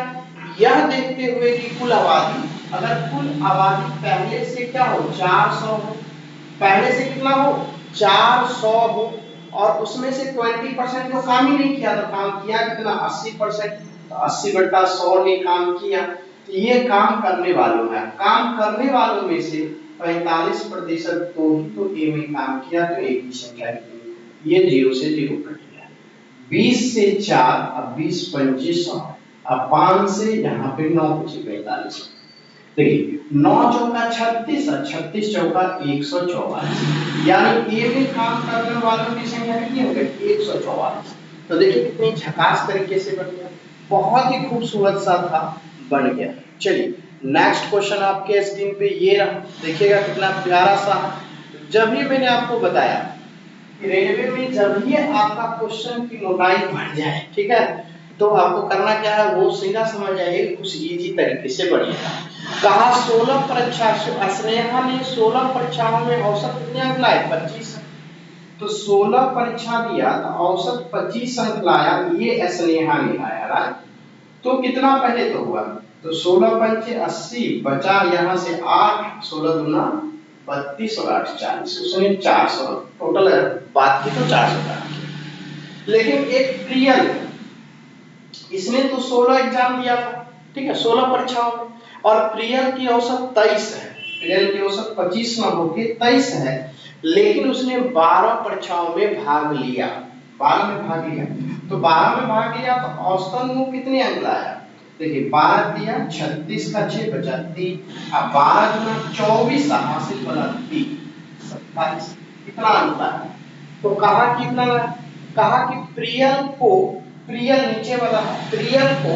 यह देखते हुए कि कुल आबादी, अगर कुल आबादी पहले से क्या हो 400 हो, पहले से कितना हो 400 हो और उसमें से 20% तो काम ही नहीं किया, तो काम किया कितना 80%, तो 80/100 ने काम किया। तो ये काम करने वालों है, काम करने वालों में से 45% तो ही तो ए में काम किया, तो ए की संख्या कितनी, ये 0 से 0 कट गया। 20 से 4 अब 20 25 अब 5 से यहाँ पे 9 बचे 45। देखिए 9 चौका 36 और 36 चौका 144, यानी ए में काम करने वालों की संख्या कितनी हो गई 144। तो देखिए कितनी झकास तरीके से बन गया, बहुत ही खूबसूरत सा था, बन गया। चलिए नेक्स्ट क्वेश्चन आपके स्क्रीन पे ये रहा, देखिएगा कितना प्यारा सा। जब ही मैंने आपको बताया कि रेलवे में जब ही आपका क्वेश्चन की मोटाई बढ़ जाए, ठीक है, तो आपको करना क्या है वो सीधा समझ जाइए, कुछ इजी तरीके से बढ़िया। कहा 16 परीक्षा स्नेहा ने 16 परीक्षाओं में औसत कितने अंक लाए 25, तो 16 परीक्षा दिया तो औसत 25 अंक लाया, ये स्नेहा ने लाया, राइट। तो कितना पहले तो हुआ, तो 16 पंचे 80 बचा यहाँ से 8, 16 दूना 32 और 8 40, उसने 400 टोटल बात की तो 400 का। लेकिन एक रियल इसने तो 16 एग्जाम दिया था, ठीक है, 16 परीक्षाओं में, और प्रियल की औसत 23 है, प्रियल की औसत 25 न होके 23 है, लेकिन उसने 12 परीक्षाओं में भाग लिया, 12 में भाग लिया, तो 12 में भाग लिया तो औसतन वो कितने अंक लाया, देखिए 12 दिया 36 का 6 बचा 3, अब 12 गुना 24 हासिल वाला 3 27, कितना अंक लाया, तो कहा कितना लाया, कहा कि प्रियल को, प्रियल नीचे वाला है, प्रियल को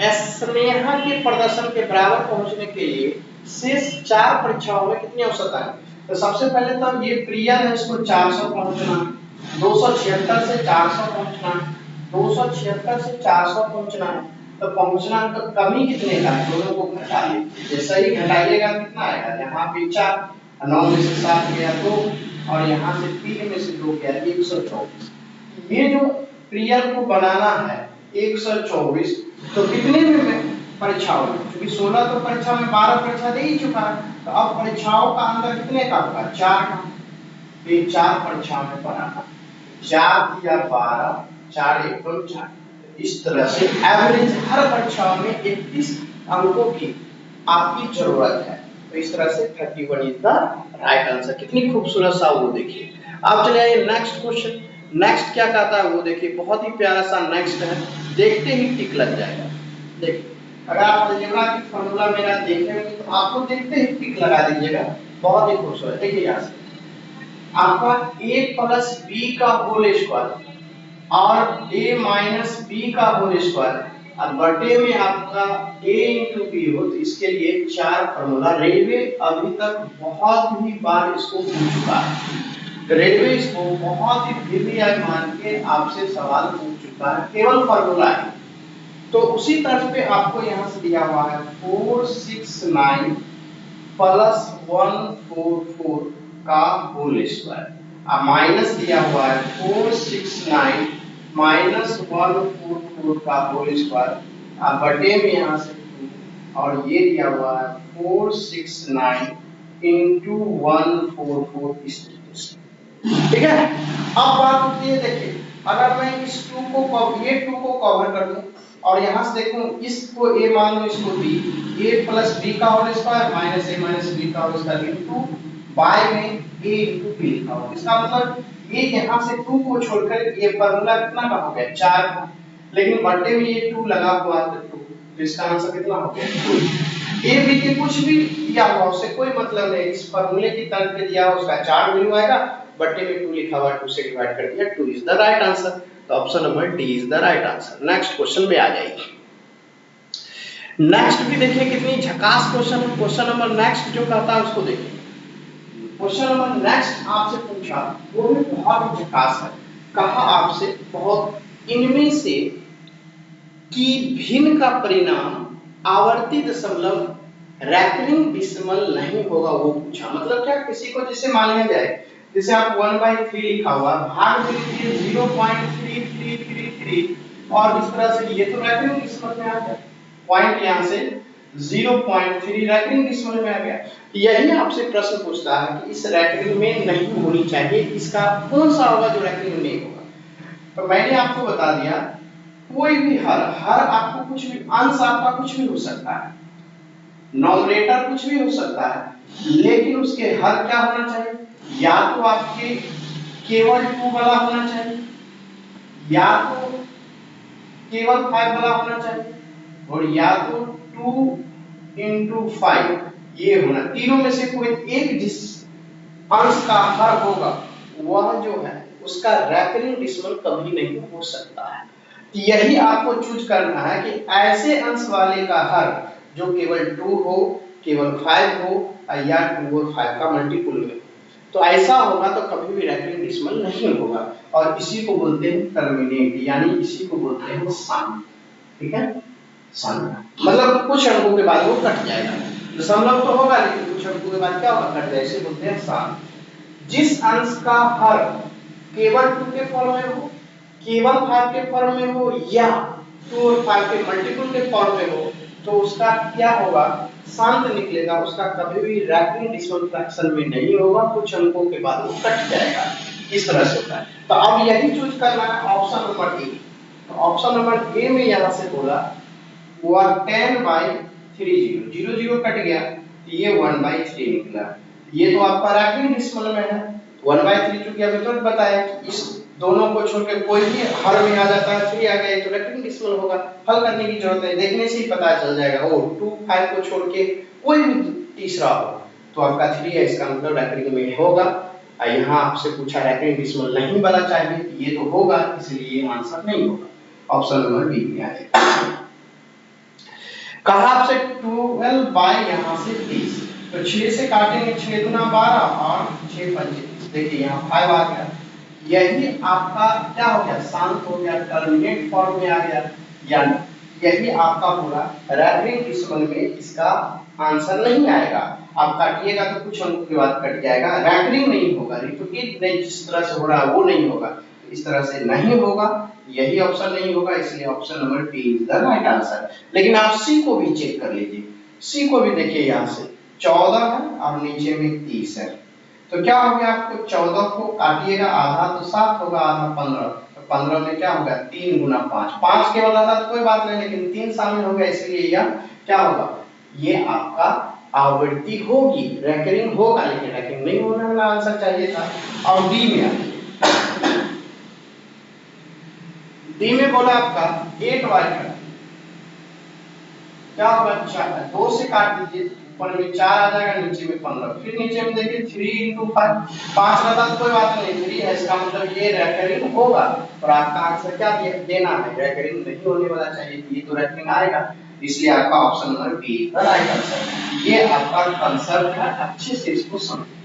स्नेहा के प्रदर्शन के बराबर पहुंचने के लिए शेष 4 परीक्षाओं में कितने औसत आए, तो सबसे पहले तो ये प्रियल है, इसको 400 पहुंचना, 276 से 400 पहुंचना, 276 से 400 पहुंचना है, तो पहुंचना तो कमी कितने का है, दोनों को घटा लीजिए, जैसे ही घटाइएगा कितना आएगा, यहाँ पे 4, 9 में से 7 गया 2, और यहाँ से 3 में से 2 गया 124, ये जो प्रियल को बनाना है 124, तो कितने में परीक्षाओं में, क्योंकि 16 तो परीक्षा में 12 परीक्षा दे ही चुका है, तो अब परीक्षाओं का अंतर कितने का होगा, 4 का, ये 4 परीक्षाओं में बनाना, 4 दिया 12, 4 1 2 4, इस तरह से एवरेज हर परीक्षा में 31 अंकों की आपकी जरूरत है, तो इस तरह से 31 इज द राइट आंसर। कितनी खूबसूरत सा वो देखिए। अब चले आइए नेक्स्ट क्वेश्चन, नेक्स्ट क्या कहता है वो देखिए, बहुत ही प्यारा सा नेक्स्ट है, देखते ही टिक लग जाएगा। देखिए अगर आप अलजेब्रा की फॉर्मूला मेरा देखेंगे तो आपको देखते ही टिक लगा दीजिएगा, बहुत ही खूबसूरत। देखिए यहाँ से आपका a प्लस b का होल स्क्वायर और a माइनस b का होल स्क्वायर और बटे में आपका a इंटू बी हो, तो इसके लिए 4 फॉर्मूला, रेलवे अभी तक बहुत ही बार इसको पूछ चुका है, रेलवे इसको बहुत ही वीवीआई मान के आपसे सवाल पूछ चुका है, केवल फॉर्मूला है, तो उसी तरह पे आपको यहाँ से दिया हुआ है 469 प्लस 144 का होल स्क्वायर, अब माइनस दिया हुआ है 469 माइनस 144 का होल स्क्वायर, अब बटे में यहाँ से 2, और ये दिया हुआ है 469 इंटू 144, इस तरीके से, ठीक है। अब बात होती है, देखिए अगर मैं इस 2 को, ये 2 को कवर कर दूं और यहां से देखूं, इसको a मान लो, इसको b, a प्लस b का whole square minus a minus b का होल स्क्वायर इनटू y में a इनटू b लिखा हुआ, इसका मतलब ये यहां से 2 को छोड़कर ये फार्मूला कितना का हो गया, 4 का, लेकिन बटे में ये 2 लगा हुआ है तो 2, तो इसका आंसर कितना हो गया, 2। a b के कुछ भी दिया हुआ उससे कोई मतलब नहीं, इस फार्मूले की तरफ पे दिया हुआ उसका 4 वैल्यू आएगा, बटे में 2 लिखा हुआ 2 से डिवाइड कर दिया, 2 इज द राइट आंसर, तो option number D is the right answer. Next question में आ जाइए। नेक्स्ट भी देखिए कितनी झकास क्वेश्चन है, क्वेश्चन नंबर नेक्स्ट जो कहता है उसको देखिए, क्वेश्चन नंबर नेक्स्ट आपसे पूछा वो भी बहुत ही झकास है, कहा आपसे बहुत इनमें से कि भिन्न का परिणाम आवर्ती दशमलव रैखिक डिसिमल नहीं होगा, वो पूछा, मतलब क्या, किसी को जैसे मान लिया जाए, जैसे आप 1/3 लिखा हुआ भाग दे दीजिए 0.3333 और इस तरह से, ये तो रैखिक डिसिमल में आ गया, पॉइंट यहां से 0.3 रैखिक डिसिमल में आ गया, यही आपसे प्रश्न पूछता है कि इस रैखिक में नहीं होनी चाहिए, इसका कौन सा होगा जो रैखिक में नहीं होगा, तो मैंने आपको बता दिया कोई भी हर आपको कुछ भी, अंश आपका कुछ भी हो सकता है, नॉमिनेटर कुछ भी हो सकता है, लेकिन उसके हर क्या होना चाहिए, या तो आपके केवल 2 वाला होना चाहिए, या तो केवल 5 वाला होना चाहिए, और या तो 2 into 5 ये होना, तीनों में से कोई एक जिस अंश का हर होगा वह जो है उसका रैखिक डिसिमल कभी नहीं हो सकता है, यही आपको चूज करना है कि ऐसे अंश वाले का हर जो केवल 2 हो, केवल 5 हो, या 2 और 5 का मल्टीपल में, तो ऐसा होगा तो कभी भी रैखिक डिसिमल नहीं होगा, और इसी को बोलते हैं टर्मिनेट, यानी इसी को बोलते हैं सान, ठीक है, सान मतलब कुछ अंकों के बाद वो कट जाएगा, दशमलव तो होगा लेकिन कुछ अंकों के बाद क्या होगा, कट जाएगा, इसे बोलते हैं सान। जिस अंश का हर केवल 2 के फॉर्म में हो, केवल 5 के फॉर्म में हो, या 2 और 5 के मल्टीपल के फॉर्म में हो, तो उसका क्या होगा, शांत निकलेगा, उसका कभी भी रैखिक डिसिमल फ्रैक्शन में नहीं होगा, कुछ अंकों के बाद वो कट जाएगा, इस तरह से होता है। तो अब यही चूज करना है ऑप्शन नंबर ए, तो ऑप्शन नंबर ए में यहाँ से बोला वो 10/3 0 0 कट गया तो ये 1/3 निकला। ये तो आपका रैखिक डिसिमल में है 1/3 चूंकि अभी तुरंत बताया कि इस दोनों को छोड़ के कोई भी हर में आ जाता है 3 आ गया तो रैखिक डिसिमल होगा। हल करने की जरूरत है, देखने से ही पता चल जाएगा। ओ 2 5 को छोड़ के कोई भी तीसरा हो तो आपका 3 है, इसका मतलब रैखिक में होगा। यहाँ आपसे पूछा रैखिक डिसिमल नहीं वाला चाहिए, ये तो होगा इसलिए ये आंसर नहीं होगा। ऑप्शन नंबर बी में आ जाएगा। कहा आपसे 12 बाय यहाँ से 30 तो 6 से काटेंगे 6 गुना 12 और 6 पंजे 30। देखिए यहाँ 5 आ गया, यही आपका क्या हो गया शांत हो गया, टर्मिनेट फॉर्म में आ गया, यानी यही आपका पूरा रैखिक डिसिमल में इसका आंसर नहीं आएगा। आप काटिएगा तो कुछ अंक के बाद कट जाएगा, रैखिक नहीं होगा, रिपीटेड नहीं जिस तरह से हो रहा है वो नहीं होगा, इस तरह से नहीं होगा, यही ऑप्शन नहीं होगा, इसलिए option number B is the right answer. लेकिन आप सी को भी चेक कर लीजिए, सी को भी देखिए यहाँ से 14 है और नीचे में 30 है तो क्या हो गया आपको 14 को काटिएगा आधा तो 7 होगा, आधा 15 तो 15 में क्या होगा 3 गुना 5 5 केवल आधा तो कोई बात नहीं, लेकिन 3 शामिल हो गया इसलिए यह क्या होगा, ये आपका आवृत्ति होगी, रैखिक होगा, लेकिन रैखिक नहीं होने वाला आंसर चाहिए था। और डी में आइए, डी में बोला आपका 8y का क्या होगा 4 2 से काट दीजिए, ऊपर में 4 आ जाएगा नीचे में 15, फिर नीचे में देखिए 3 × 5 5 रहता तो कोई बात नहीं 3 है, इसका मतलब ये रैखिक होगा और आपका आंसर क्या देना है, रैखिक नहीं होने वाला चाहिए, ये तो रैखिक आएगा, इसलिए आपका option number B is the right answer. ये आपका कंसेप्ट है, अच्छे से इसको समझिए।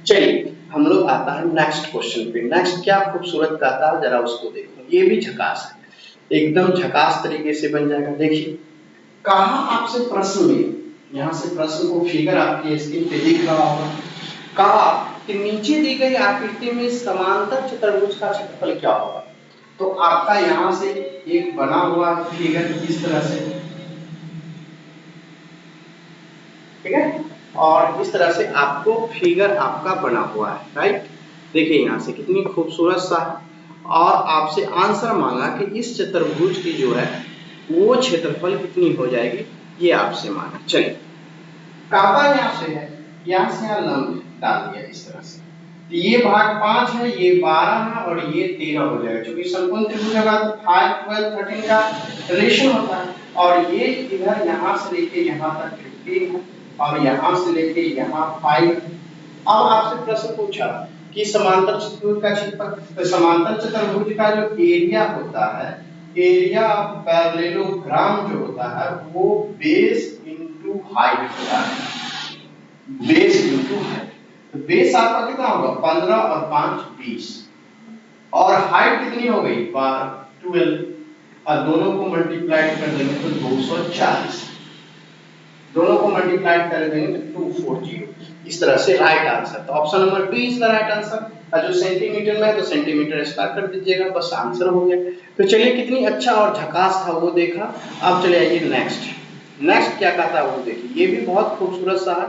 चलिए हम लोग आता है नेक्स्ट क्वेश्चन पे। नेक्स्ट क्या खूबसूरत गाता है जरा उसको देखो, ये भी झकास है, एकदम झकास तरीके से बन जाएगा। देखिए कहा आपसे प्रश्न में, यहाँ से प्रश्न को फिगर आपकी स्क्रीन पे दिख रहा होगा, कहा कि नीचे दी गई आकृति में समांतर चतुर्भुज का क्षेत्रफल क्या होगा। तो आपका यहाँ से एक बना हुआ फिगर इस तरह से, ठीक है, और इस तरह से आपको फिगर आपका बना हुआ है, राइट। देखिए यहाँ से कितनी खूबसूरत सा है और आपसे आंसर मांगा कि इस चतुर्भुज की जो है वो क्षेत्रफल कितनी हो जाएगी, ये आपसे मांगा। चलिए काटा यहाँ से है, यहाँ से यहाँ लंब डाल दिया इस तरह से, तो ये भाग 5 है, ये 12 है और ये 13 हो जाएगा, क्योंकि समकोण त्रिभुज होगा तो 5 12 13 का रिलेशन होता है, और ये इधर यहाँ से लेके यहाँ तक 15 है और यहाँ से लेके यहाँ 5। अब आपसे प्रश्न पूछा कि समांतर चतुर्भुज का क्षेत्रफल, तो समांतर चतुर्भुज का जो एरिया होता है, एरिया ऑफ पैरेललोग्राम जो होता है वो बेस इनटू हाइट होता है, बेस इनटू हाइट। तो बेस आपका कितना होगा 15 और 5 20 और हाइट कितनी हो गई 12 और दोनों को मल्टीप्लाई कर देंगे तो 240, दोनों को मल्टीप्लाई कर देंगे तो 240, इस तरह से राइट आंसर। तो option number B is the right answer. और जो सेंटीमीटर में है तो सेंटीमीटर स्क्वायर कर दीजिएगा, बस आंसर हो गया। तो चलिए कितनी अच्छा और झकास था वो देखा। अब चले आइए नेक्स्ट, नेक्स्ट क्या कहता है वो देखिए, ये भी बहुत खूबसूरत सा है,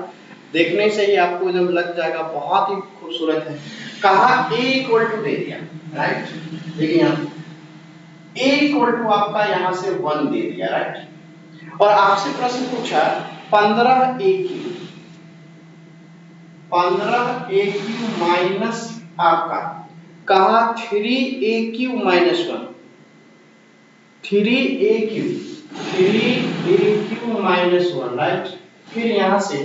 देखने से ही आपको एकदम लग जाएगा बहुत ही खूबसूरत है। कहा a इक्वल टू दे दिया, राइट। देखिए यहाँ a इक्वल टू आपका यहाँ से 1 दे दिया, राइट। और आपसे प्रश्न पूछा 15 AQ माइनस आपका कहा 3AQ minus 1, 3AQ minus 1, right. फिर यहां से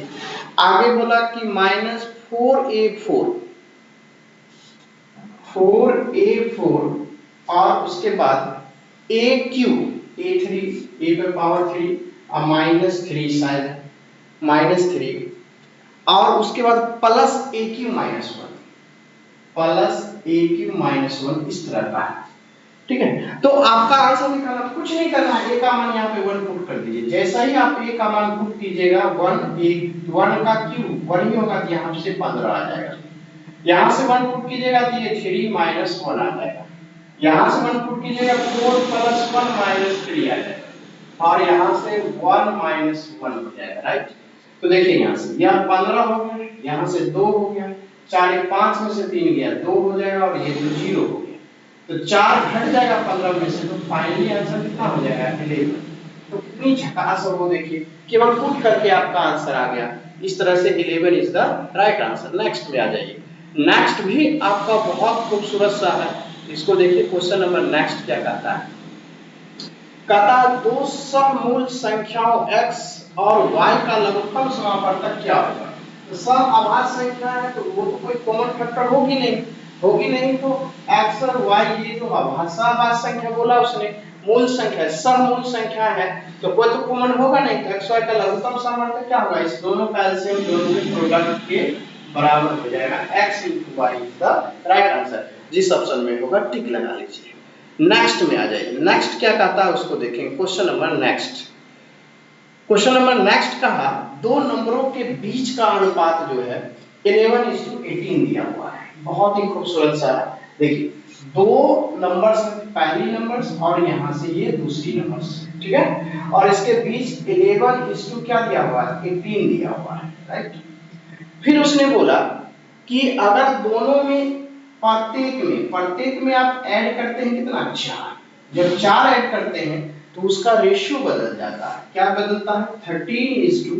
आगे बोला कि माइनस 4A4 और उसके बाद AQ A3 A पे पावर 3 और माइनस 3 शायद माइनस 3 और उसके बाद plus AQ minus 1, plus AQ minus 1 इस तरह का है, ठीक है। तो आपका आंसर निकालना कुछ नहीं करना है, a का मान यहाँ पे 1 पुट कर दीजिए। जैसा ही आप a का मान पुट कीजिएगा 1 का क्यूब 1 ही होगा तो यहाँ से 15 आ जाएगा। यहाँ से 1 पुट कीजिएगा तो ये 3 माइनस 1 आ जाएगा। यहाँ से 1 पुट कीजिएगा 4 प्लस 1 माइनस 3 आ जाएगा और यहाँ से 1 माइनस 1 हो जाएगा, राइट। तो देखिए यहाँ से यह 15 हो गया, यहाँ से 2 हो गया, 4 5 में से 3 गया 2 हो जाएगा और ये 0 हो गया। तो 4 घट जाएगा 15 में से, तो फाइनली आंसर कितना हो जाएगा 11। तो कितनी झकास हो, देखिए केवल पुट करके आपका आंसर आ गया। इस तरह से 11 is the right answer. Next में आ जाइए। नेक्स्ट भी आपका बहुत खूबसूरत सा है, इसको देखिए क्वेश्चन नंबर नेक्स्ट क्या कहता है। कहता दो सममूल संख्याओं x और y का लघुत्तम समापवर्तक क्या होगा। तो सम अभाज्य संख्या है तो वो तो कोई कॉमन फैक्टर होगी नहीं, तो x और y ये जो अभाज्य संख्या बोला उसने, मूल संख्या सममूल संख्या है तो कोई तो कॉमन होगा नहीं, तो x y का लघुत्तम समापवर्तक क्या होगा, इस दोनों का एलसीएम दोनों के प्रोडक्ट के बराबर हो जाएगा। x * y is the right answer. जिस ऑप्शन में होगा टिक लगा लीजिए। नेक्स्ट में आ जाइए। नेक्स्ट क्या कहता है उसको देखेंगे। क्वेश्चन नंबर नेक्स्ट कहा दो नंबरों के बीच का अनुपात जो है 11:18 दिया हुआ है। बहुत ही खूबसूरत सा है। देखिए दो नंबर्स, पहली नंबर्स और यहाँ से ये दूसरी नंबर्स, ठीक है, और इसके बीच 11 क्या दिया हुआ है, 18 दिया हुआ है, राइट। फिर उसने बोला कि अगर दोनों में प्रत्येक में आप ऐड करते हैं कितना, 4, जब 4 ऐड करते हैं तो उसका रेशियो बदल जाता है। क्या बदलता है, 13:,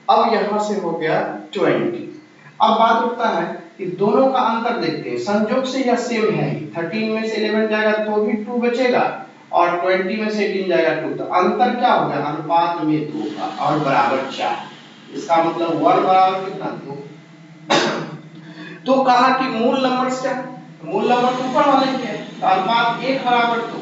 अब यहां से हो गया 20। अब बात उठता है कि दोनों का अंतर देखते हैं। संयोग से यह सेम है, 13 में से 11 जाएगा तो भी 2 बचेगा और 20 में से 18 जाएगा 2, तो अंतर क्या हो गया, अनुपात में 2 का और बराबर 4। इसका मतलब 1 बराबर कितना, 2। तो कहा कि मूल नंबर्स क्या, मूल नंबर ऊपर वाले हैं, तो अनुपात 1 बराबर 2,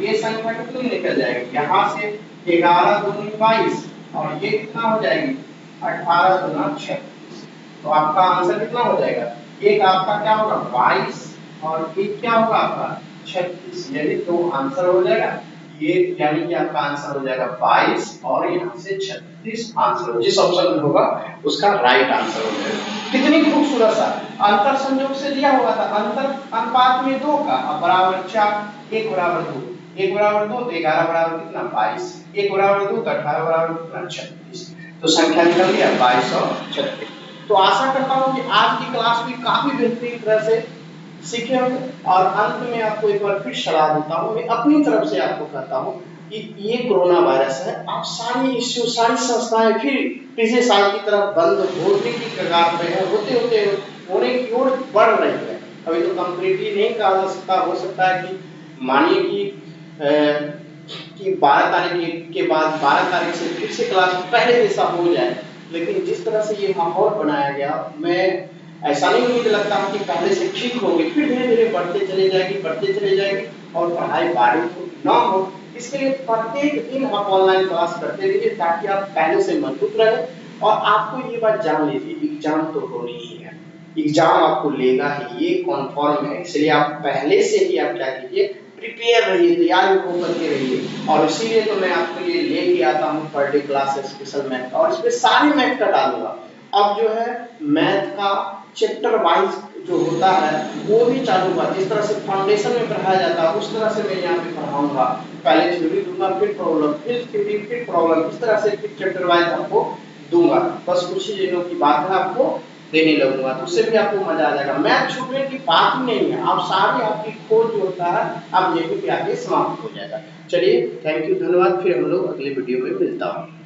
ये संख्या कितनी निकल जाएगी, यहाँ से 11 दूनी 22 और ये कितना हो जाएगी 18 दूना 36। तो आपका आंसर कितना हो जाएगा, एक आपका क्या होगा 22 और एक क्या होगा आपका 36, यानी 2 आंसर हो जाएगा। ये यानी कि आपका आंसर हो जाएगा 22 और यहाँ से 36 आंसर, जिस ऑप्शन में होगा उसका राइट आंसर हो जाएगा। कितनी खूबसूरत सा अंतर संयोग से दिया हुआ था, अंतर अनुपात में 2 का और बराबर 4, 1 बराबर 2, 1 बराबर 2 तो 11 बराबर कितना 22, 1 बराबर 2 तो 18 बराबर कितना 36। तो संख्या निकल गया 22 और 36। तो आशा करता हूं कि आज की क्लास भी काफी बेहतरीन तरह से सीखे होंगे और अंत में आपको एक बार फिर सलाह देता हूं, मैं अपनी तरफ से आपको कहता हूं कि ये कोरोना वायरस है, आप सारी संस्थाएं फिर पिछले साल की तरफ बंद होने की कगार पे है, होते होने की ओर बढ़ रही है। अभी तो कंप्लीटली नहीं कहा जा सकता, हो सकता है कि मानिए कि 12 तारीख के बाद 12 तारीख से फिर से क्लास पहले जैसा हो जाए, लेकिन जिस तरह से ये माहौल बनाया गया, मैं ऐसा नहीं मुझे लगता है कि पहले से ठीक होगी, फिर धीरे धीरे बढ़ते चले जाएगी और पढ़ाई बारिश ना हो। इसके लिए प्रत्येक दिन आप ऑनलाइन क्लास करते रहिए ताकि आप पहले से मजबूत रहे। और आपको ये बात जान लीजिए, एग्जाम तो होनी ही है, एग्जाम आपको लेगा ही, ये कन्फर्म है। इसलिए आप पहले से ही आप क्या कीजिए, प्रिपेयर रहिए, तैयारी होकर के रहिए। और इसीलिए तो मैं आपको ये लेके आता हूँ per day class special math का, और इसमें सारे मैथ का डालूंगा। अब जो है मैथ का चैप्टर वाइज जो होता है वो भी चालू हुआ, जिस तरह से फाउंडेशन में पढ़ाया जाता है उस तरह से मैं यहाँ पे पढ़ाऊंगा। पहले थ्योरी दूंगा, फिर प्रॉब्लम, फिर थ्योरी, फिर प्रॉब्लम, इस तरह से फिर चैप्टर वाइज आपको दूंगा। बस कुछ ही दिनों की बात है, आपको देने लगूंगा, तो उससे भी आपको मजा आ जाएगा। मैथ छूटने की बात ही नहीं है, आप सारी आपकी खोज जो होता है आप यहीं पे आके समाप्त हो जाएगा। चलिए थैंक यू, धन्यवाद, फिर हम लोग अगले वीडियो में मिलता हूँ।